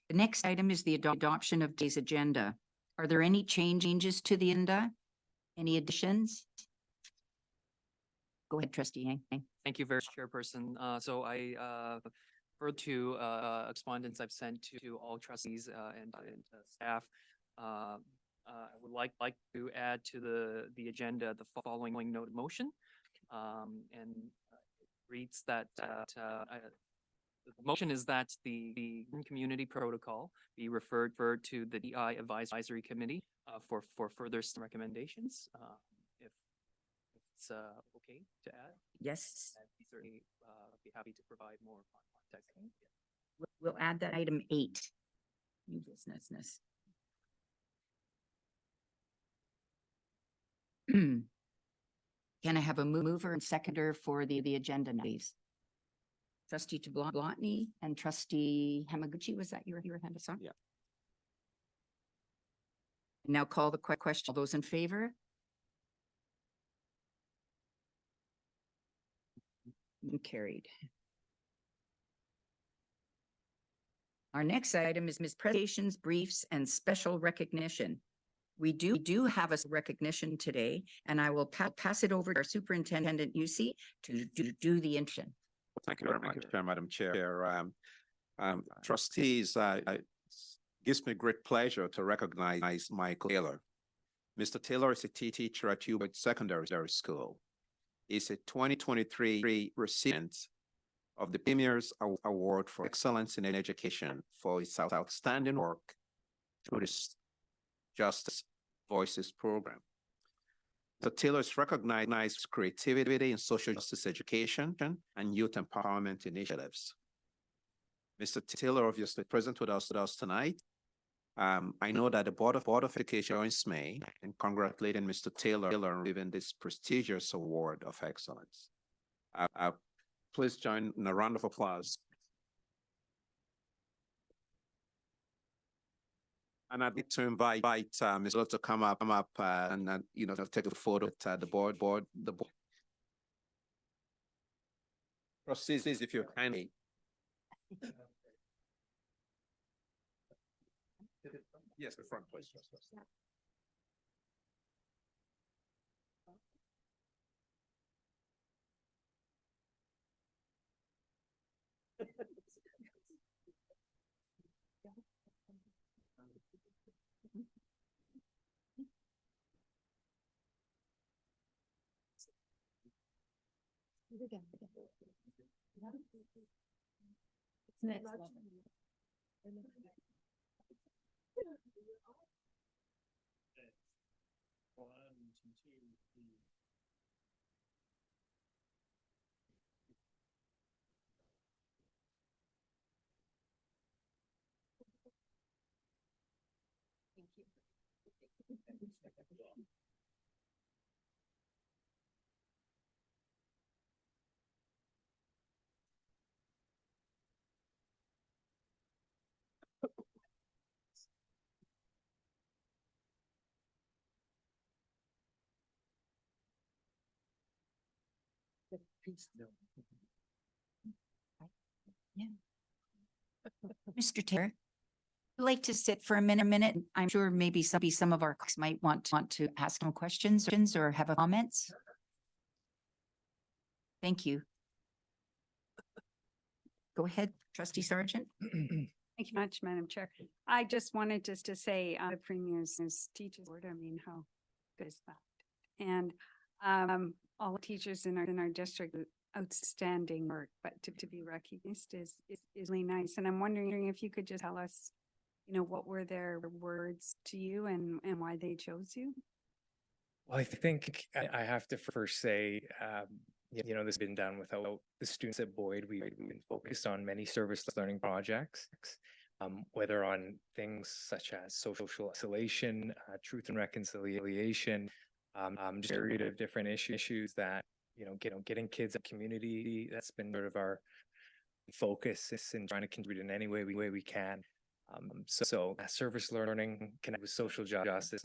The next item is the adoption of today's agenda. Are there any changes to the agenda? Any additions? Go ahead, Trustee Yang. Thank you very much, Chairperson. So I refer to correspondence I've sent to all trustees and staff. I would like to add to the agenda the following note of motion. And it reads that the motion is that the community protocol be referred to the DI Advisory Committee for further recommendations. If it's okay to add. Yes. I'd certainly be happy to provide more context. We'll add that item 8. New business. Can I have a mover and seconder for the agenda, please? Trustee Tablotny and Trustee Hamaguchi, was that your hand us on? Yeah. Now call the question. All those in favor? Carried. Our next item is presentations, briefs, and special recognition. We do have a recognition today, and I will pass it over to our Superintendent UC to do the intro. Thank you very much, Madam Chair. Trustees, it gives me great pleasure to recognize Michael Taylor. Mr. Taylor is a teacher at Hubert Secondary School. He's a 2023 recipient of the Premier's Award for Excellence in Education for his outstanding work through this Justice Voices program. So Taylor is recognized creativity in social justice education and youth empowerment initiatives. Mr. Taylor obviously present with us tonight. I know that the Board of Education joins me in congratulating Mr. Taylor on receiving this prestigious award of excellence. Please join in a round of applause And I'd like to invite Ms. Lo to come up, and take a photo at the board. Proceed, please, if you kindly. Yes, the front, please. Mr. Chair, I'd like to sit for a minute. I'm sure maybe some of our colleagues might want to ask some questions or have a comments. Thank you. Go ahead, Trustee Sergeant. Thank you much, Madam Chair. I just wanted to say, the Premier's Teachers Board, I mean, how good is that? And all the teachers in our district, outstanding work, but to be recognized is really nice. And I'm wondering if you could just tell us, what were their words to you and why they chose you? Well, I think I have to first say, this has been done without the students at Boyd. We've been focused on many service learning projects, whether on things such as social isolation, truth and reconciliation, just a myriad of different issues that, getting kids a community. That's been sort of our focus in trying to contribute in any way we can. So service learning connect with social justice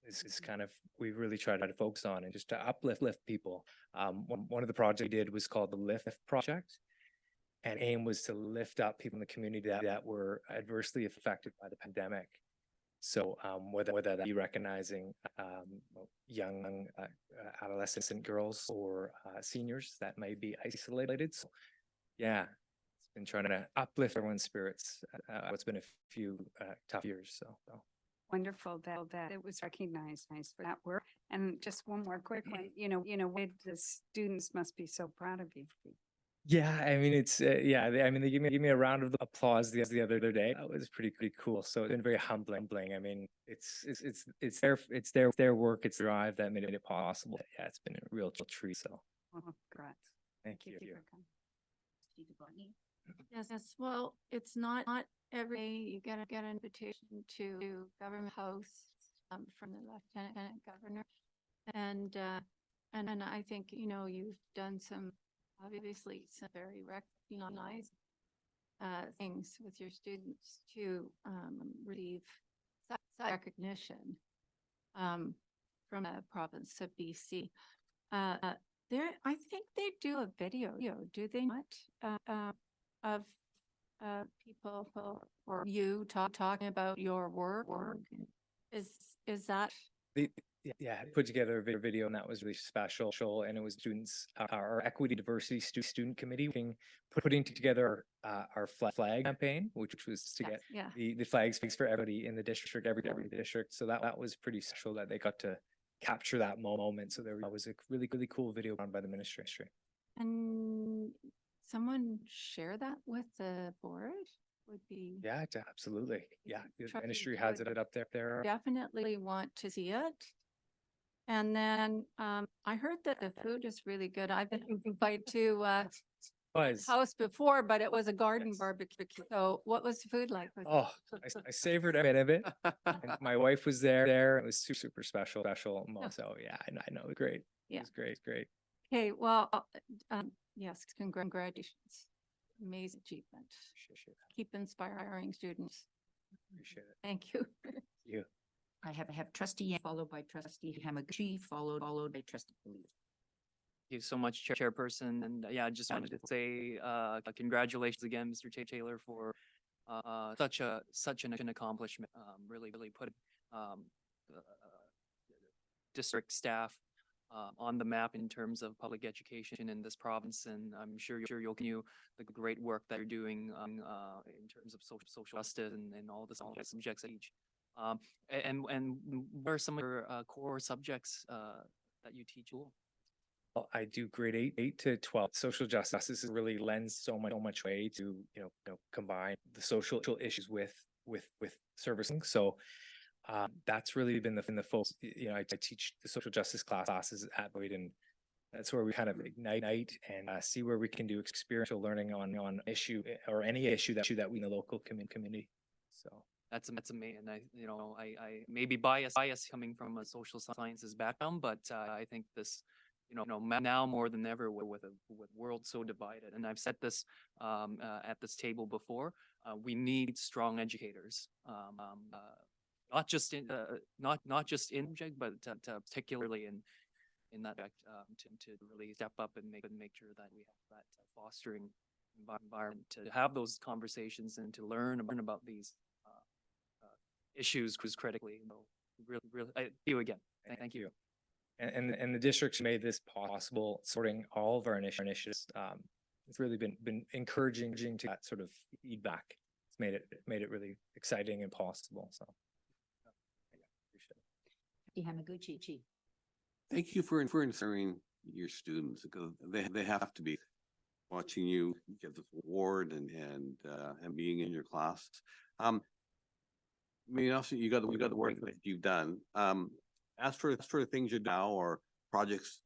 is kind of we really try to focus on and just to uplift people. One of the projects we did was called the Lift Project, and aim was to lift up people in the community that were adversely affected by the pandemic. So whether that be recognizing young adolescent girls or seniors that may be isolated. So yeah. Been trying to uplift everyone's spirits. It's been a few tough years. So Wonderful that it was recognized for that work. And just one more quick one, the students must be so proud of you. yeah, I mean it's I mean they give me a round of applause the other day. That was pretty good. So it's been very humbling. I mean it's their work, it's their drive that made it possible. Yeah, it's been a real treat. So Congrats. Thank you. Yes, well, it's not every day you get an invitation to government house from the Lieutenant Governor. And I think, you've done obviously some very recognized things with your students to receive recognition from the province of BC. I think they do a video, do they not? Of people or you talking about your work. Is that? Yeah, put together a video and that was really special. And it was students, our equity diversity student committee putting together our flag campaign, which was to get the flags for everybody in the district, every district. So that was pretty special that they got to capture that moment. So there was a really cool video done by the ministry. And someone share that with the board would be. Yeah, absolutely. Yeah, the Trustees ministry has would it up there. Definitely want to see it. And then I heard that the food is really good. I've been invited to house before, but it was a garden barbecue. So what was the food like? Oh, I savored every bit of it. And my wife was there. It was super special. So yeah, I know. Great. Yeah. It was great. Okay, well, yes, congratulations. Amazing achievement. Keep inspiring students. Appreciate it. Thank you. You. I have trustee Yang followed by trustee Hamaguchi, followed by trustee Belize. Thank you so much, Chairperson. And yeah, I just wanted to say congratulations again, Mr. Taylor, for such an accomplishment. Really put uh, district staff on the map in terms of public education in this province. And I'm sure you'll continue the great work that you're doing in terms of social justice and all the subjects at each. And what are some of your core subjects that you teach? Well, I do grade 8 to 12. Social justice is really lends so much way to combine the social issues with servicing. So that's really been the focus. I teach the social justice classes at Boyd, and that's where we kind of ignite and see where we can do experiential learning on issue or any issue that we in the local community. So that's amazing. I may be biased coming from a social sciences background, but I think this, now more than ever with world so divided, and I've said this at this table before, we need strong educators. Not just in subject, but particularly in that to really step up and make sure that we have that fostering environment to have those conversations and to learn about these issues critically. Really, thank you again. Thank you. And the district's made this possible, sorting all of our initiatives. It's really been encouraging to that sort of feedback. It's made it really exciting and possible. So. Hamaguchi. Thank you for inspiring your students, because they have to be watching you get this award and being in your class. I mean, also you got the work that you've done. As for the things you do now or projects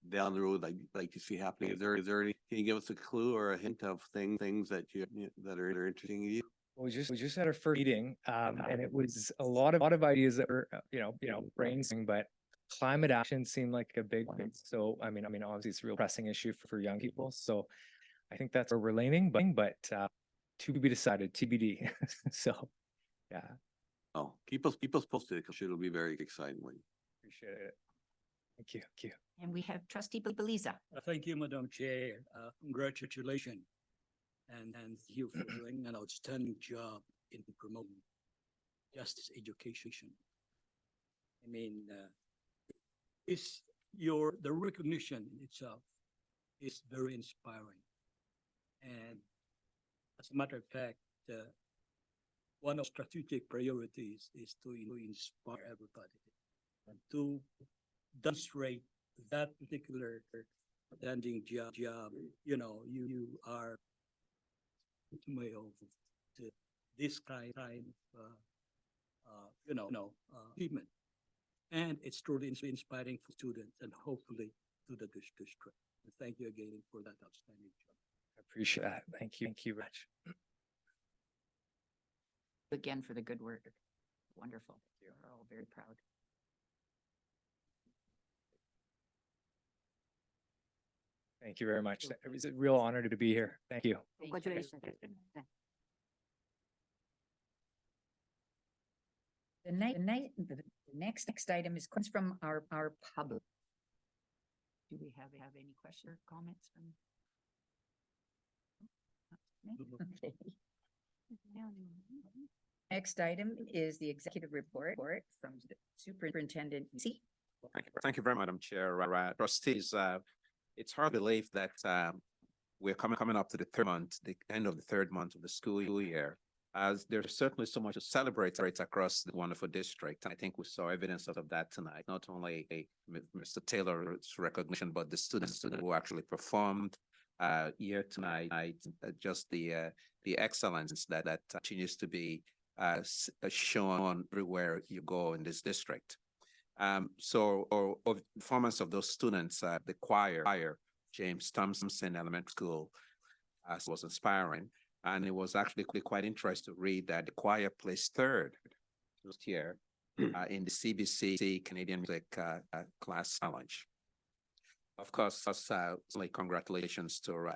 down the road like you see happening, is there any, can you give us a clue or a hint of things that that are interesting to you? We just had our first meeting, and it was a lot of ideas that were brainstorming, but climate action seemed like a big one. So I mean obviously it's a real pressing issue for young people. So I think that's where we're leaning, but to be decided, TBD. So yeah. Oh, keep us posted, because it'll be very exciting. Appreciate it. Thank you. And we have trustee Beliza. Thank you, Madam Chair. Congratulations. And you for doing an outstanding job in promoting justice education. I mean, the recognition itself is very inspiring. And as a matter of fact, one of strategic priorities is to inspire everybody and to demonstrate that particular outstanding job. You are way of this kind of achievement, and it's truly inspiring for students and hopefully to the district. Thank you again for that outstanding job. I appreciate that. Thank you, Rich. Again for the good work. Wonderful. We're all very proud. Thank you very much. It was a real honor to be here. Thank you. Congratulations. The next item is questions from our public. Do we have any questions or comments from? Okay. Next item is the executive report from the superintendent. Thank you very much, Madam Chair. Trustees, it's hard to believe that we're coming up to the end of the third month of the school year, as there's certainly so much to celebrate across the wonderful district. I think we saw evidence of that tonight, not only Mr. Taylor's recognition, but the students who actually performed here tonight, just the excellence that continues to be shown everywhere you go in this district. So of performance of those students, the choir, James Thompson Elementary School, was inspiring. And it was actually quite interesting to read that the choir placed third last year in the CBC Canadian Music Class Challenge. Of course, congratulations to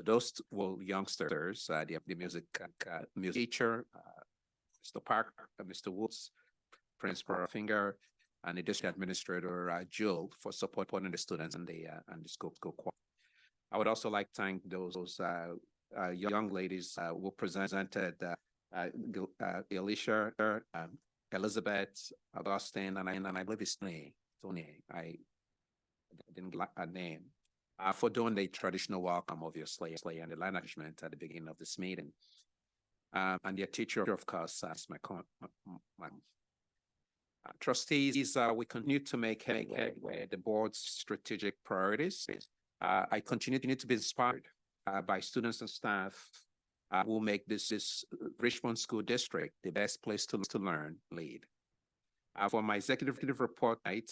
those youngsters, the music teacher, Mr. Parker, Mr. Woods, Principal Finger, and the district administrator, Jill, for supporting the students and the school. I would also like to thank those young ladies who presented, Alicia, Elizabeth, Augustine, and I believe it's Tony. I didn't like her name. For doing the traditional welcome, obviously, and the line management at the beginning of this meeting. And their teacher, of course, as my trustees, we continue to make headway the board's strategic priorities. I continue to be inspired by students and staff who make this Richmond School District the best place to learn, lead. For my executive report night,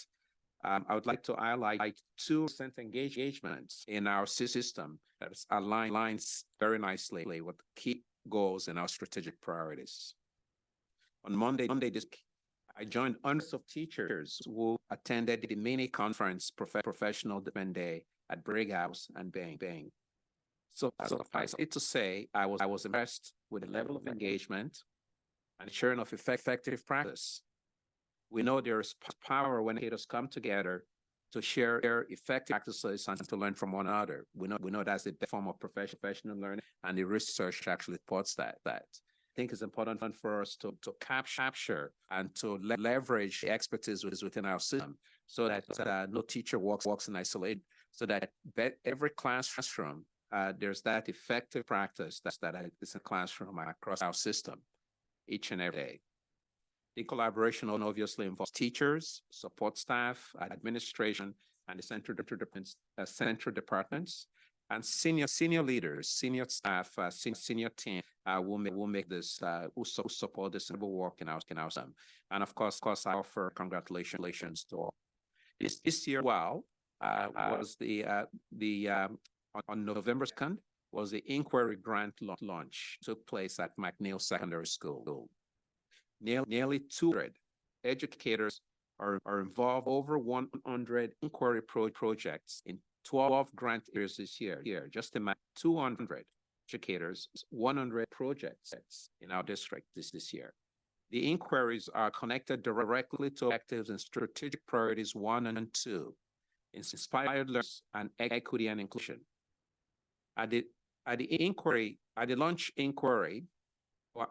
I would like to highlight 2 recent engagements in our system that aligns very nicely with key goals and our strategic priorities. On Monday this week, I joined hundreds of teachers who attended the mini conference Professional Development Day at Brig House and Bing. So suffice it to say, I was impressed with the level of engagement and sharing of effective practice. We know there is power when educators come together to share their effective practices and to learn from one another. We know that's the best form of professional learning, and the research actually supports that. I think it's important for us to capture and to leverage the expertise within our system, so that no teacher walks in isolation, so that every classroom there's that effective practice that is a classroom across our system each and every day. The collaboration obviously involves teachers, support staff, administration, and the central departments, and senior leaders, senior staff, senior team will make this, who support this work in our system. And of course, I offer congratulations to all. This year, was on November 2nd, was the inquiry grant launch took place at McNeil Secondary School. Nearly 200 educators are involved, over 100 inquiry projects in 12 grant areas this year. Just imagine 200 educators, 100 projects in our district this year. The inquiries are connected directly to objectives and strategic priorities 1 and 2, inspired learners and equity and inclusion. At the launch inquiry,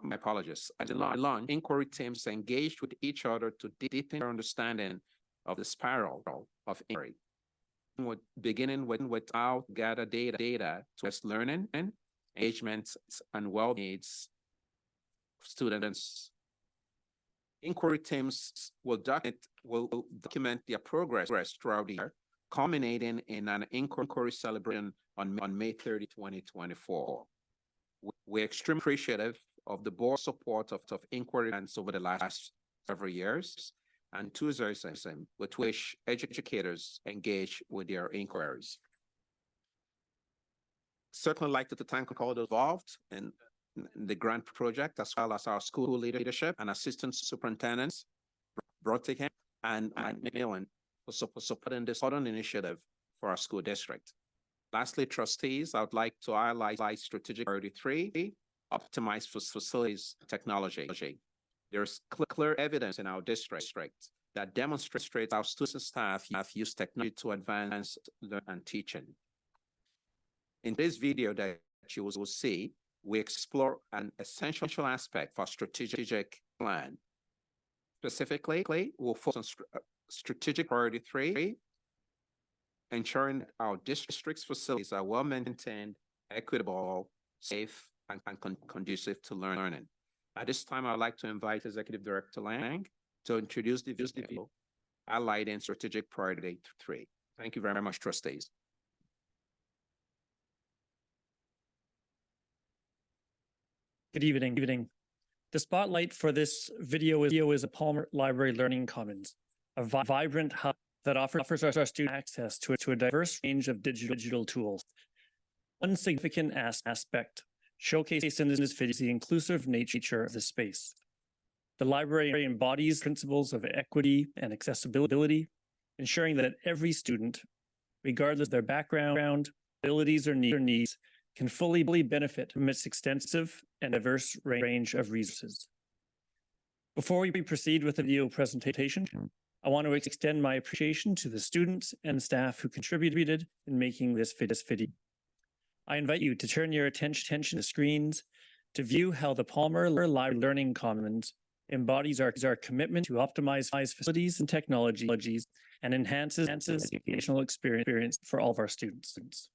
my apologies. At the launch, inquiry teams engaged with each other to deepen their understanding of the spiral of inquiry, beginning with how to gather data to assess learning and engagement and well-being needs of students. Inquiry teams will document their progress throughout the year, culminating in an inquiry celebration on May 30, 2024. We're extremely appreciative of the board support of inquiry grants over the last several years, and enthusiasm with which educators engage with their inquiries. Certainly like to thank all those involved in the grant project, as well as our school leadership and assistant superintendents, Brotigan and Millen, for supporting this important initiative for our school district. Lastly, trustees, I would like to highlight strategic priority 3, optimize facilities technology. There's clear evidence in our district that demonstrates our students and staff use technology to advance learning and teaching. In this video that you will see, we explore an essential aspect for strategic plan. Specifically, we'll focus on strategic priority 3, ensuring our district's facilities are well maintained, equitable, safe, and conducive to learning. At this time, I'd like to invite Executive Director Lang to introduce the video highlighting strategic priority 3. Thank you very much, trustees. Good evening. The spotlight for this video is a Palmer Library Learning Commons, a vibrant hub that offers our students access to a diverse range of digital tools. One significant aspect showcased in this video is the inclusive nature of the space. The library embodies principles of equity and accessibility, ensuring that every student, regardless of their background, abilities, or needs, can fully benefit from its extensive and diverse range of resources. Before we proceed with the video presentation, I want to extend my appreciation to the students and staff who contributed in making this video. I invite you to turn your attention to screens to view how the Palmer Library Learning Commons embodies our commitment to optimize facilities and technologies and enhances educational experience for all of our students.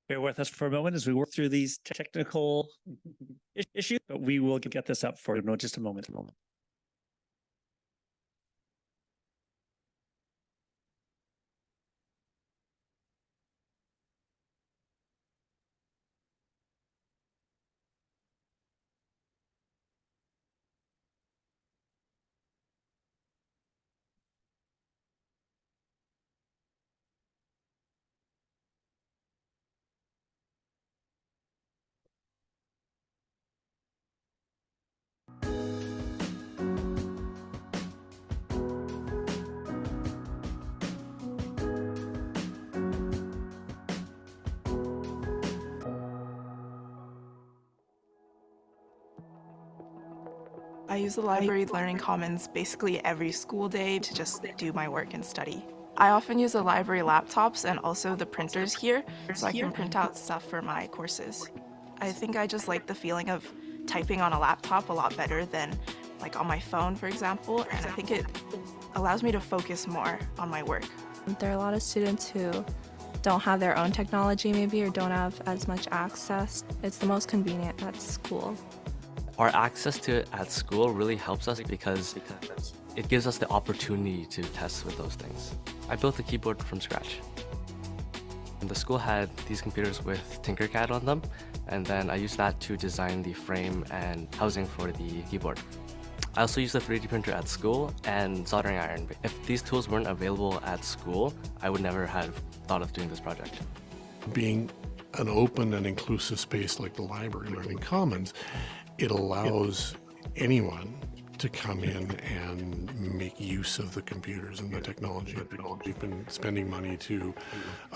Bear with us for a moment as we work through these technical issues, but we will get this up for you in just a moment. I use the Library Learning Commons basically every school day to just do my work and study. I often use the library laptops and also the printers here so I can print out stuff for my courses. I think I just like the feeling of typing on a laptop a lot better than like on my phone, for example, and I think it allows me to focus more on my work. There are a lot of students who don't have their own technology maybe or don't have as much access. It's the most convenient at school. Our access to it at school really helps us because it gives us the opportunity to test with those things. I built the keyboard from scratch. And the school had these computers with Tinkercad on them, and then I used that to design the frame and housing for the keyboard. I also used the 3D printer at school and soldering iron. If these tools weren't available at school, I would never have thought of doing this project. Being an open and inclusive space like the Library Learning Commons, it allows anyone to come in and make use of the computers and the technology. We've been spending money to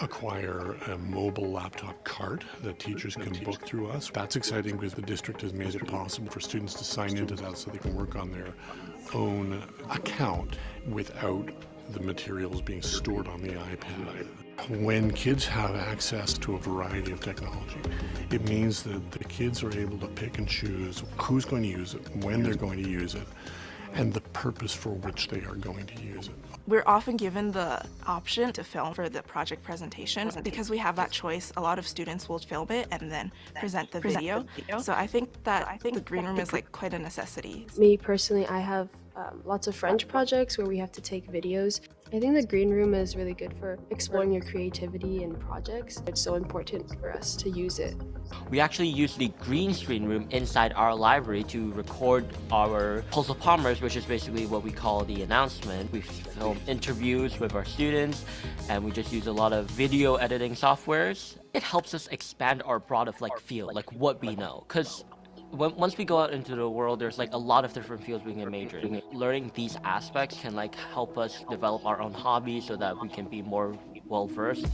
acquire a mobile laptop cart that teachers can book through us. That's exciting because the district has made it possible for students to sign into that so they can work on their own account without the materials being stored on the iPad. When kids have access to a variety of technology, it means that the kids are able to pick and choose who's going to use it, when they're going to use it, and the purpose for which they are going to use it. We're often given the option to film for the project presentation. Because we have that choice, a lot of students will film it and then present the video. So I think the green room is like quite a necessity. Me personally, I have lots of French projects where we have to take videos. I think the green room is really good for exploring your creativity in projects. It's so important for us to use it. We actually use the green screen room inside our library to record our Pulse of Palmers, which is basically what we call the announcement. We film interviews with our students, and we just use a lot of video editing softwares. It helps us expand our broad of field, like what we know, because once we go out into the world, there's like a lot of different fields we can major in. Learning these aspects can help us develop our own hobbies so that we can be more well-versed.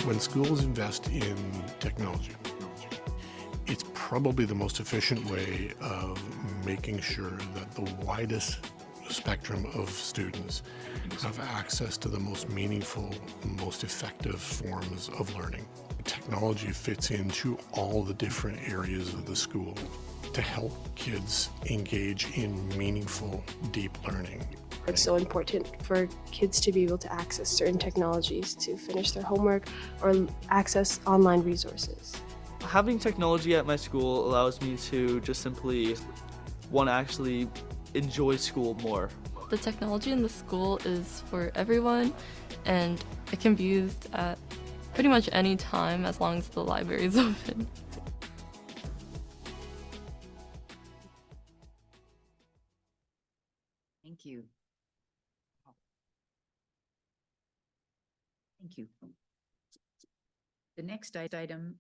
When schools invest in technology, it's probably the most efficient way of making sure that the widest spectrum of students have access to the most meaningful, most effective forms of learning. Technology fits into all the different areas of the school to help kids engage in meaningful, deep learning. It's so important for kids to be able to access certain technologies to finish their homework or access online resources. Having technology at my school allows me to just simply want to actually enjoy school more. The technology in the school is for everyone, and it can be used at pretty much any time as long as the library is open. Thank you. Thank you. The next item,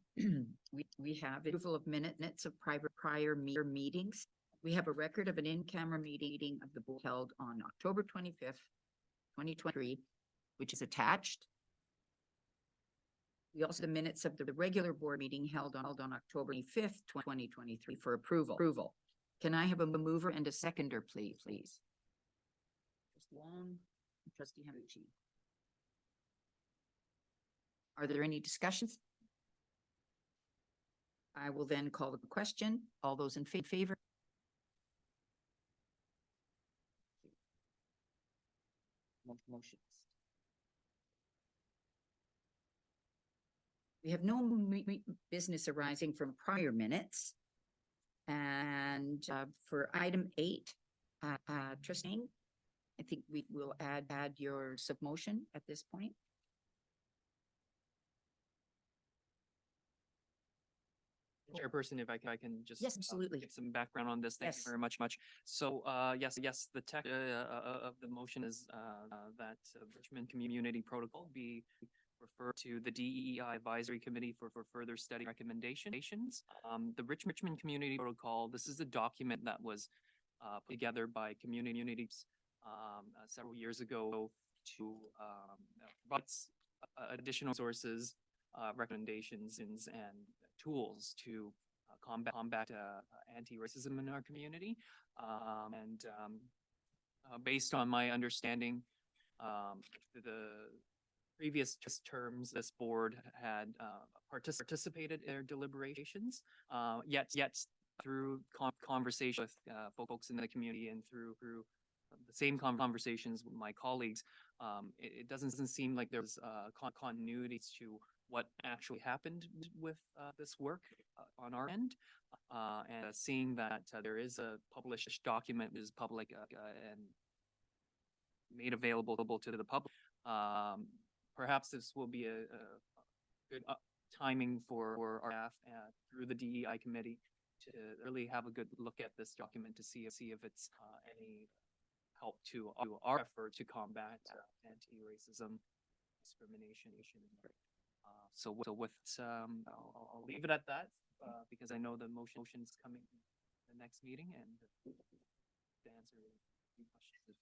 we have approval of minutes of prior meetings. We have a record of an in-camera meeting of the board held on October 25th, 2023, which is attached. We also have the minutes of the regular board meeting held on October 5th, 2023 for approval. Can I have a mover and a seconder, please? Trustee Wong, Trustee Hamaguchi. Are there any discussions? I will then call the question. All those in favor? Motions. We have no business arising from prior minutes. And for item 8, Trustee, I think we will add your submotion at this point. Chairperson, if I can just Yes, absolutely. give some background on this. Thank you Yes. very much. So, yes, the text of the motion is that Richmond Community Protocol be referred to the DEI Advisory Committee for further study recommendations. The Richmond Community Protocol, this is a document that was put together by communities several years ago to provide additional sources, recommendations, and tools to combat anti-racism in our community. Based on my understanding, the previous terms, this board had participated in their deliberations, yet through conversation with folks in the community and through the same conversations with my colleagues, it doesn't seem like there's continuity to what actually happened with this work on our end, and seeing that there is a published document is public and made available to the public. Perhaps this will be a good timing for our staff through the DEI committee to really have a good look at this document to see if it's any help to our effort to combat anti-racism, discrimination. So with I'll leave it at that because I know the motion's coming in the next meeting and to answer any questions.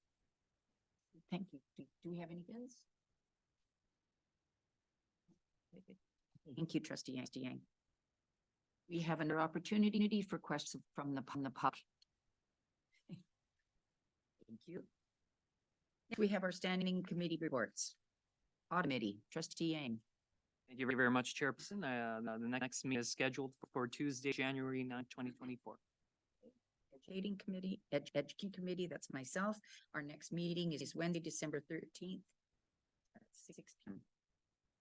Thank you. Do we have any bills? Thank you, Trustee Yang. We have another opportunity for questions from the public. Thank you. We have our standing committee reports. Audit Committee, Trustee Yang. Thank you very much, Chairperson. The next meeting is scheduled for Tuesday, January 9th, 2024. Educating Committee, Education Committee, that's myself. Our next meeting is Wednesday, December 13th at 6 p.m.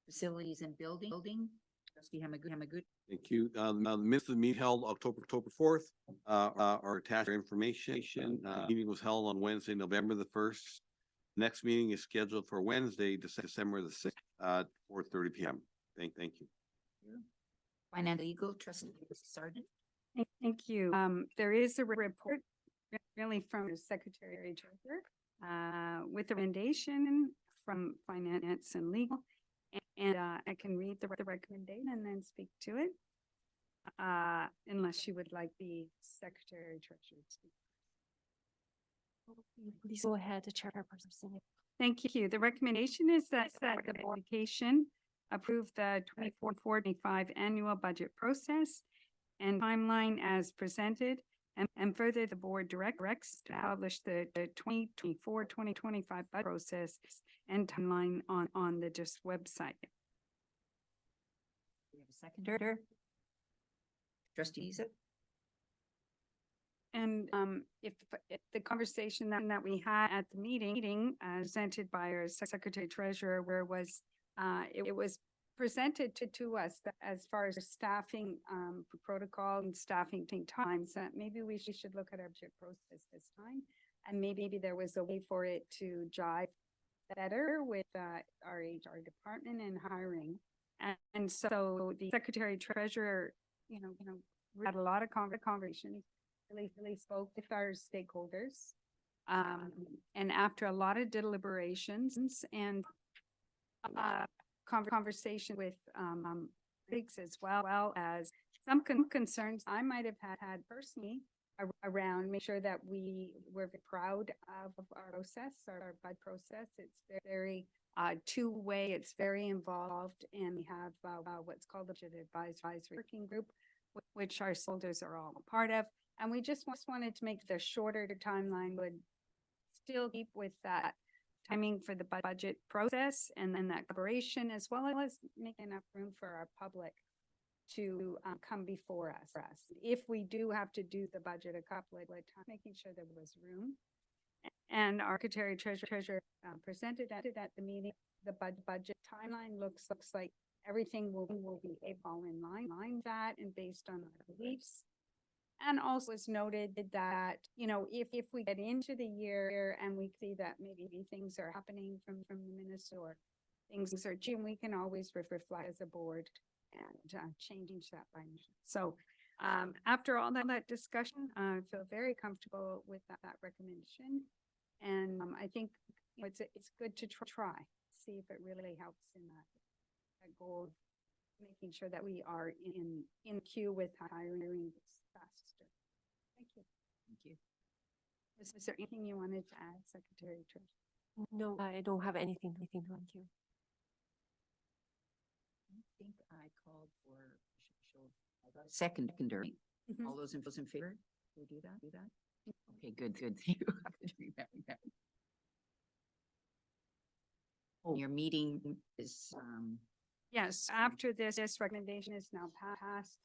Facilities and Building, Trustee Hamaguchi. Thank you. The minutes of the meeting held October 4th are attached for information. Meeting was held on Wednesday, November the 1st. Next meeting is scheduled for Wednesday, December the 6th at 4:30 p.m. Thank you. Finance Legal, Trustee Sargent. Thank you. There is a report really from the Secretary Treasurer with a recommendation from Finance and Legal. And I can read the recommendation and then speak to it. Unless you would like the Secretary Treasurer to speak. Please go ahead, the chairperson. Thank you. The recommendation is that the Board of Education approve the 24-25 annual budget process and timeline as presented. And further, the board directs to publish the 2024-2025 budget process and timeline on the JIST website. We have a seconder. Trustee Isa. And if the conversation that we had at the meeting presented by our Secretary Treasurer, where it was presented to us that as far as staffing protocol and staffing times, that maybe we should look at our budget process this time, and maybe there was a way for it to jive better with our HR department and hiring, and so the Secretary Treasurer, we had a lot of conversations. Really spoke with our stakeholders, and after a lot of deliberations and conversation with colleagues as well as some concerns I might have had personally around make sure that we were proud of our process, our bud process. It's very two-way, it's very involved, and we have what's called the Budget Advisory Working Group, which our soldiers are all a part of. And we just wanted to make the shorter timeline would still keep with that timing for the budget process and then that collaboration, as well as make enough room for our public to come before us. If we do have to do the budget a couple of times, making sure there was room. And our Secretary Treasurer presented at the meeting, the budget timeline looks like everything will be all in line with that and based on our beliefs. And also was noted that, you know, if we get into the year and we see that maybe things are happening from the minister or things are changing, we can always reflect as a board and change that by mission. So after all that discussion, I feel very comfortable with that recommendation. And I think it's good to try, see if it really helps in that goal of making sure that we are in queue with hiring faster. Thank you. Thank you. Was there anything you wanted to add, Secretary Treasurer? No, I don't have anything. Thank you. I think I called for secondary. All those in favor? Will do that? Okay, good. Thank you. Oh, your meeting is Yes, after this recommendation is now passed,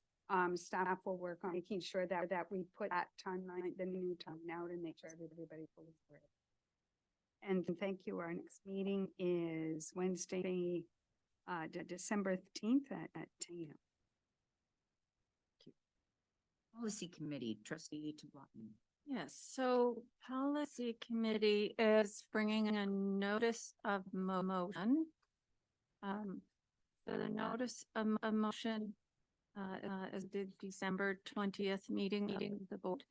staff will work on making sure that we put that timeline, the new timeline out and make sure everybody fully aware. And thank you. Our next meeting is Wednesday, December 13th at 10 a.m. Policy Committee, Trustee Tablatin. Yes, so Policy Committee is bringing a notice of motion. So the notice of a motion is the December 20th meeting of the board.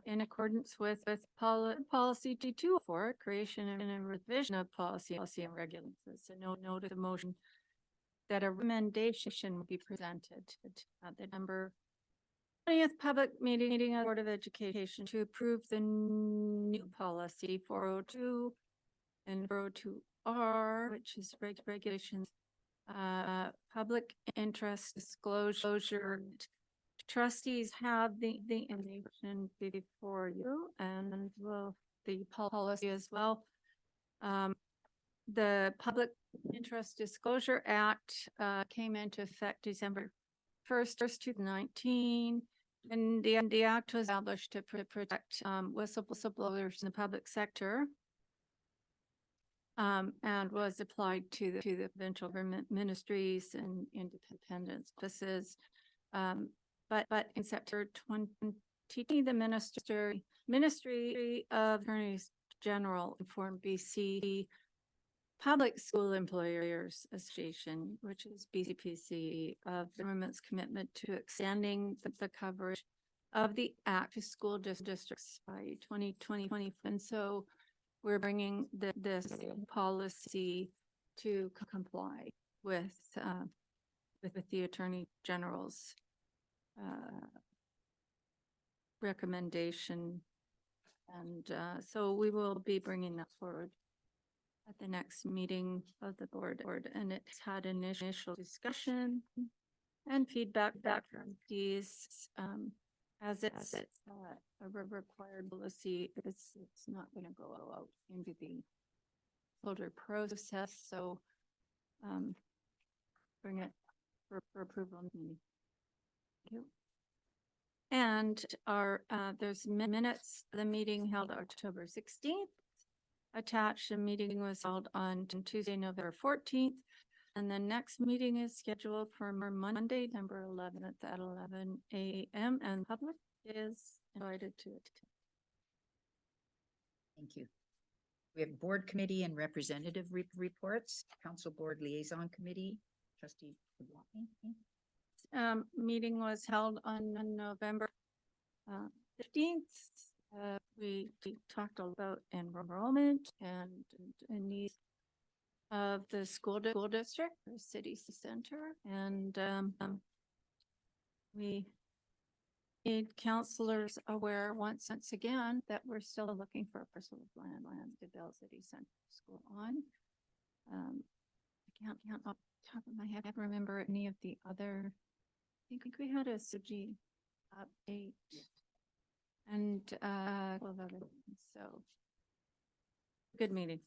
In accordance with policy 224, creation and a revision of policy and regulations. So no notice of motion that a recommendation will be presented at the December 20th public meeting of the Board of Education to approve the new policy 402 and 402R, which is regulations, public interest disclosure. Trustees have the information before you and the policy as well. The Public Interest Disclosure Act came into effect December 1st, 2019. And the act was established to protect whistleblowers in the public sector and was applied to the provincial government ministries and independent offices. But in September 2020, the Ministry of Attorneys General informed BC Public School Employers Association, which is BCPC, of the government's commitment to extending the coverage of the Act to school districts by 2020. And so we're bringing this policy to comply with the Attorney General's recommendation. And so we will be bringing that forward at the next meeting of the board, and it's had initial discussion and feedback from these, as it's a required policy. It's not going to go out into the folder process, so bring it for approval. Thank you. And there's minutes of the meeting held October 16th. Attached, the meeting was held on Tuesday, November 14th, and the next meeting is scheduled for Monday, November 11th at 11 a.m. and public is invited to attend. Thank you. We have Board Committee and Representative reports, Council Board Liaison Committee, Trustee Tablatin. Meeting was held on November 15th. We talked about enrollment and needs of the school district, or city center, and we made counselors aware once again that we're still looking for a parcel of land to build city center school on. I can't off the top of my head remember any of the other. I think we had a CG update and well, other things. So good meeting.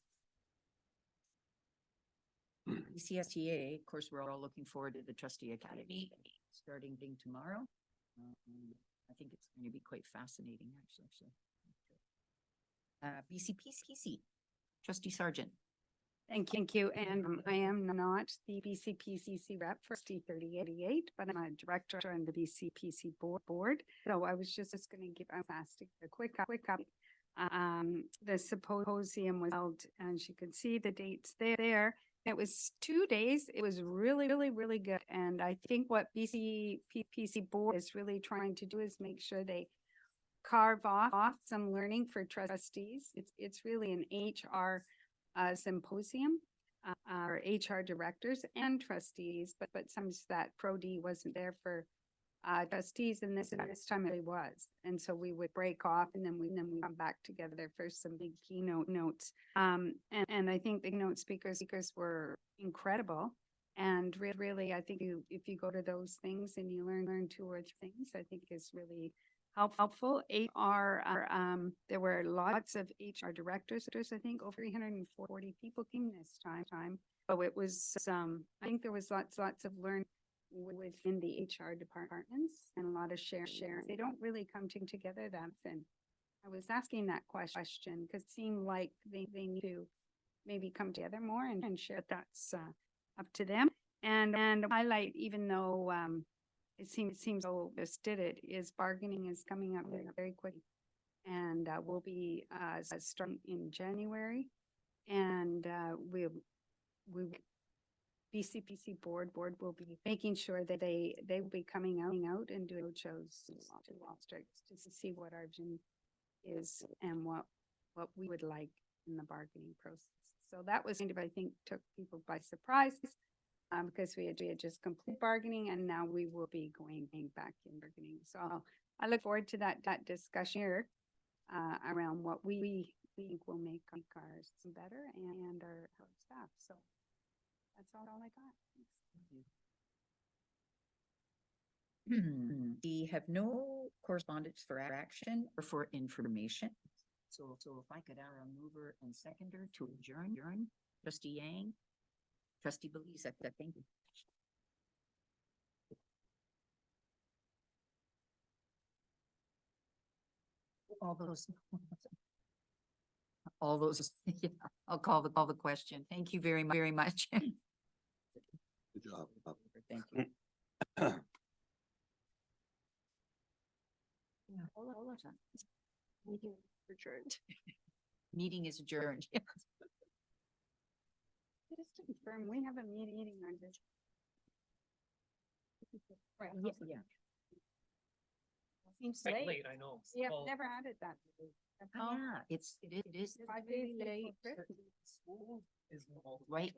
CSTA, of course, we're all looking forward to the trustee academy starting tomorrow. I think it's going to be quite fascinating, actually. BCPC, trustee Sargent. Thank you. And I am not the BCPCC rep for C3088, but I'm a director on the BCPC board. So I was just going to give a quick up. The symposium was held, and you can see the dates there. It was 2 days. It was really good. And I think what BCPC board is really trying to do is make sure they carve off some learning for trustees. It's really an HR symposium, or HR directors and trustees, but some that Pro-D wasn't there for trustees, and this time it was. And so we would break off and then we come back together for some big keynote notes. And I think the keynote speakers were incredible. And really, I think if you go to those things and you learn 2 or 3 things, I think is really helpful. HR, there were lots of HR directors. I think over 340 people came this time. So it was, I think there was lots of learning within the HR departments and a lot of sharing. They don't really come together that often. I was asking that question because it seemed like they need to maybe come together more and share. That's up to them. And highlight, even though it seems so just did it, is bargaining is coming up very quick, and will be starting in January, and we BCPC board will be making sure that they will be coming out and doing shows to Wall Street just to see what our vision is and what we would like in the bargaining process. So that was kind of, I think, took people by surprise, because we had just completed bargaining, and now we will be going back in bargaining. So I look forward to that discussion here around what we think will make ours better and our staff. So that's all I got. Thanks. We have no correspondence for action or for information. So if I could have a mover and seconder to adjourn, trustee Yang, trustee Belize, thank you. All those, yeah, I'll call the question. Thank you very much. Good job. Thank you. Meeting adjourned. Meeting is adjourned. Just to confirm, we have a meeting on this. Right. Yeah. Seems Right, late. late, I know. We have Well, never had it that. Yeah, it is 5 days late. right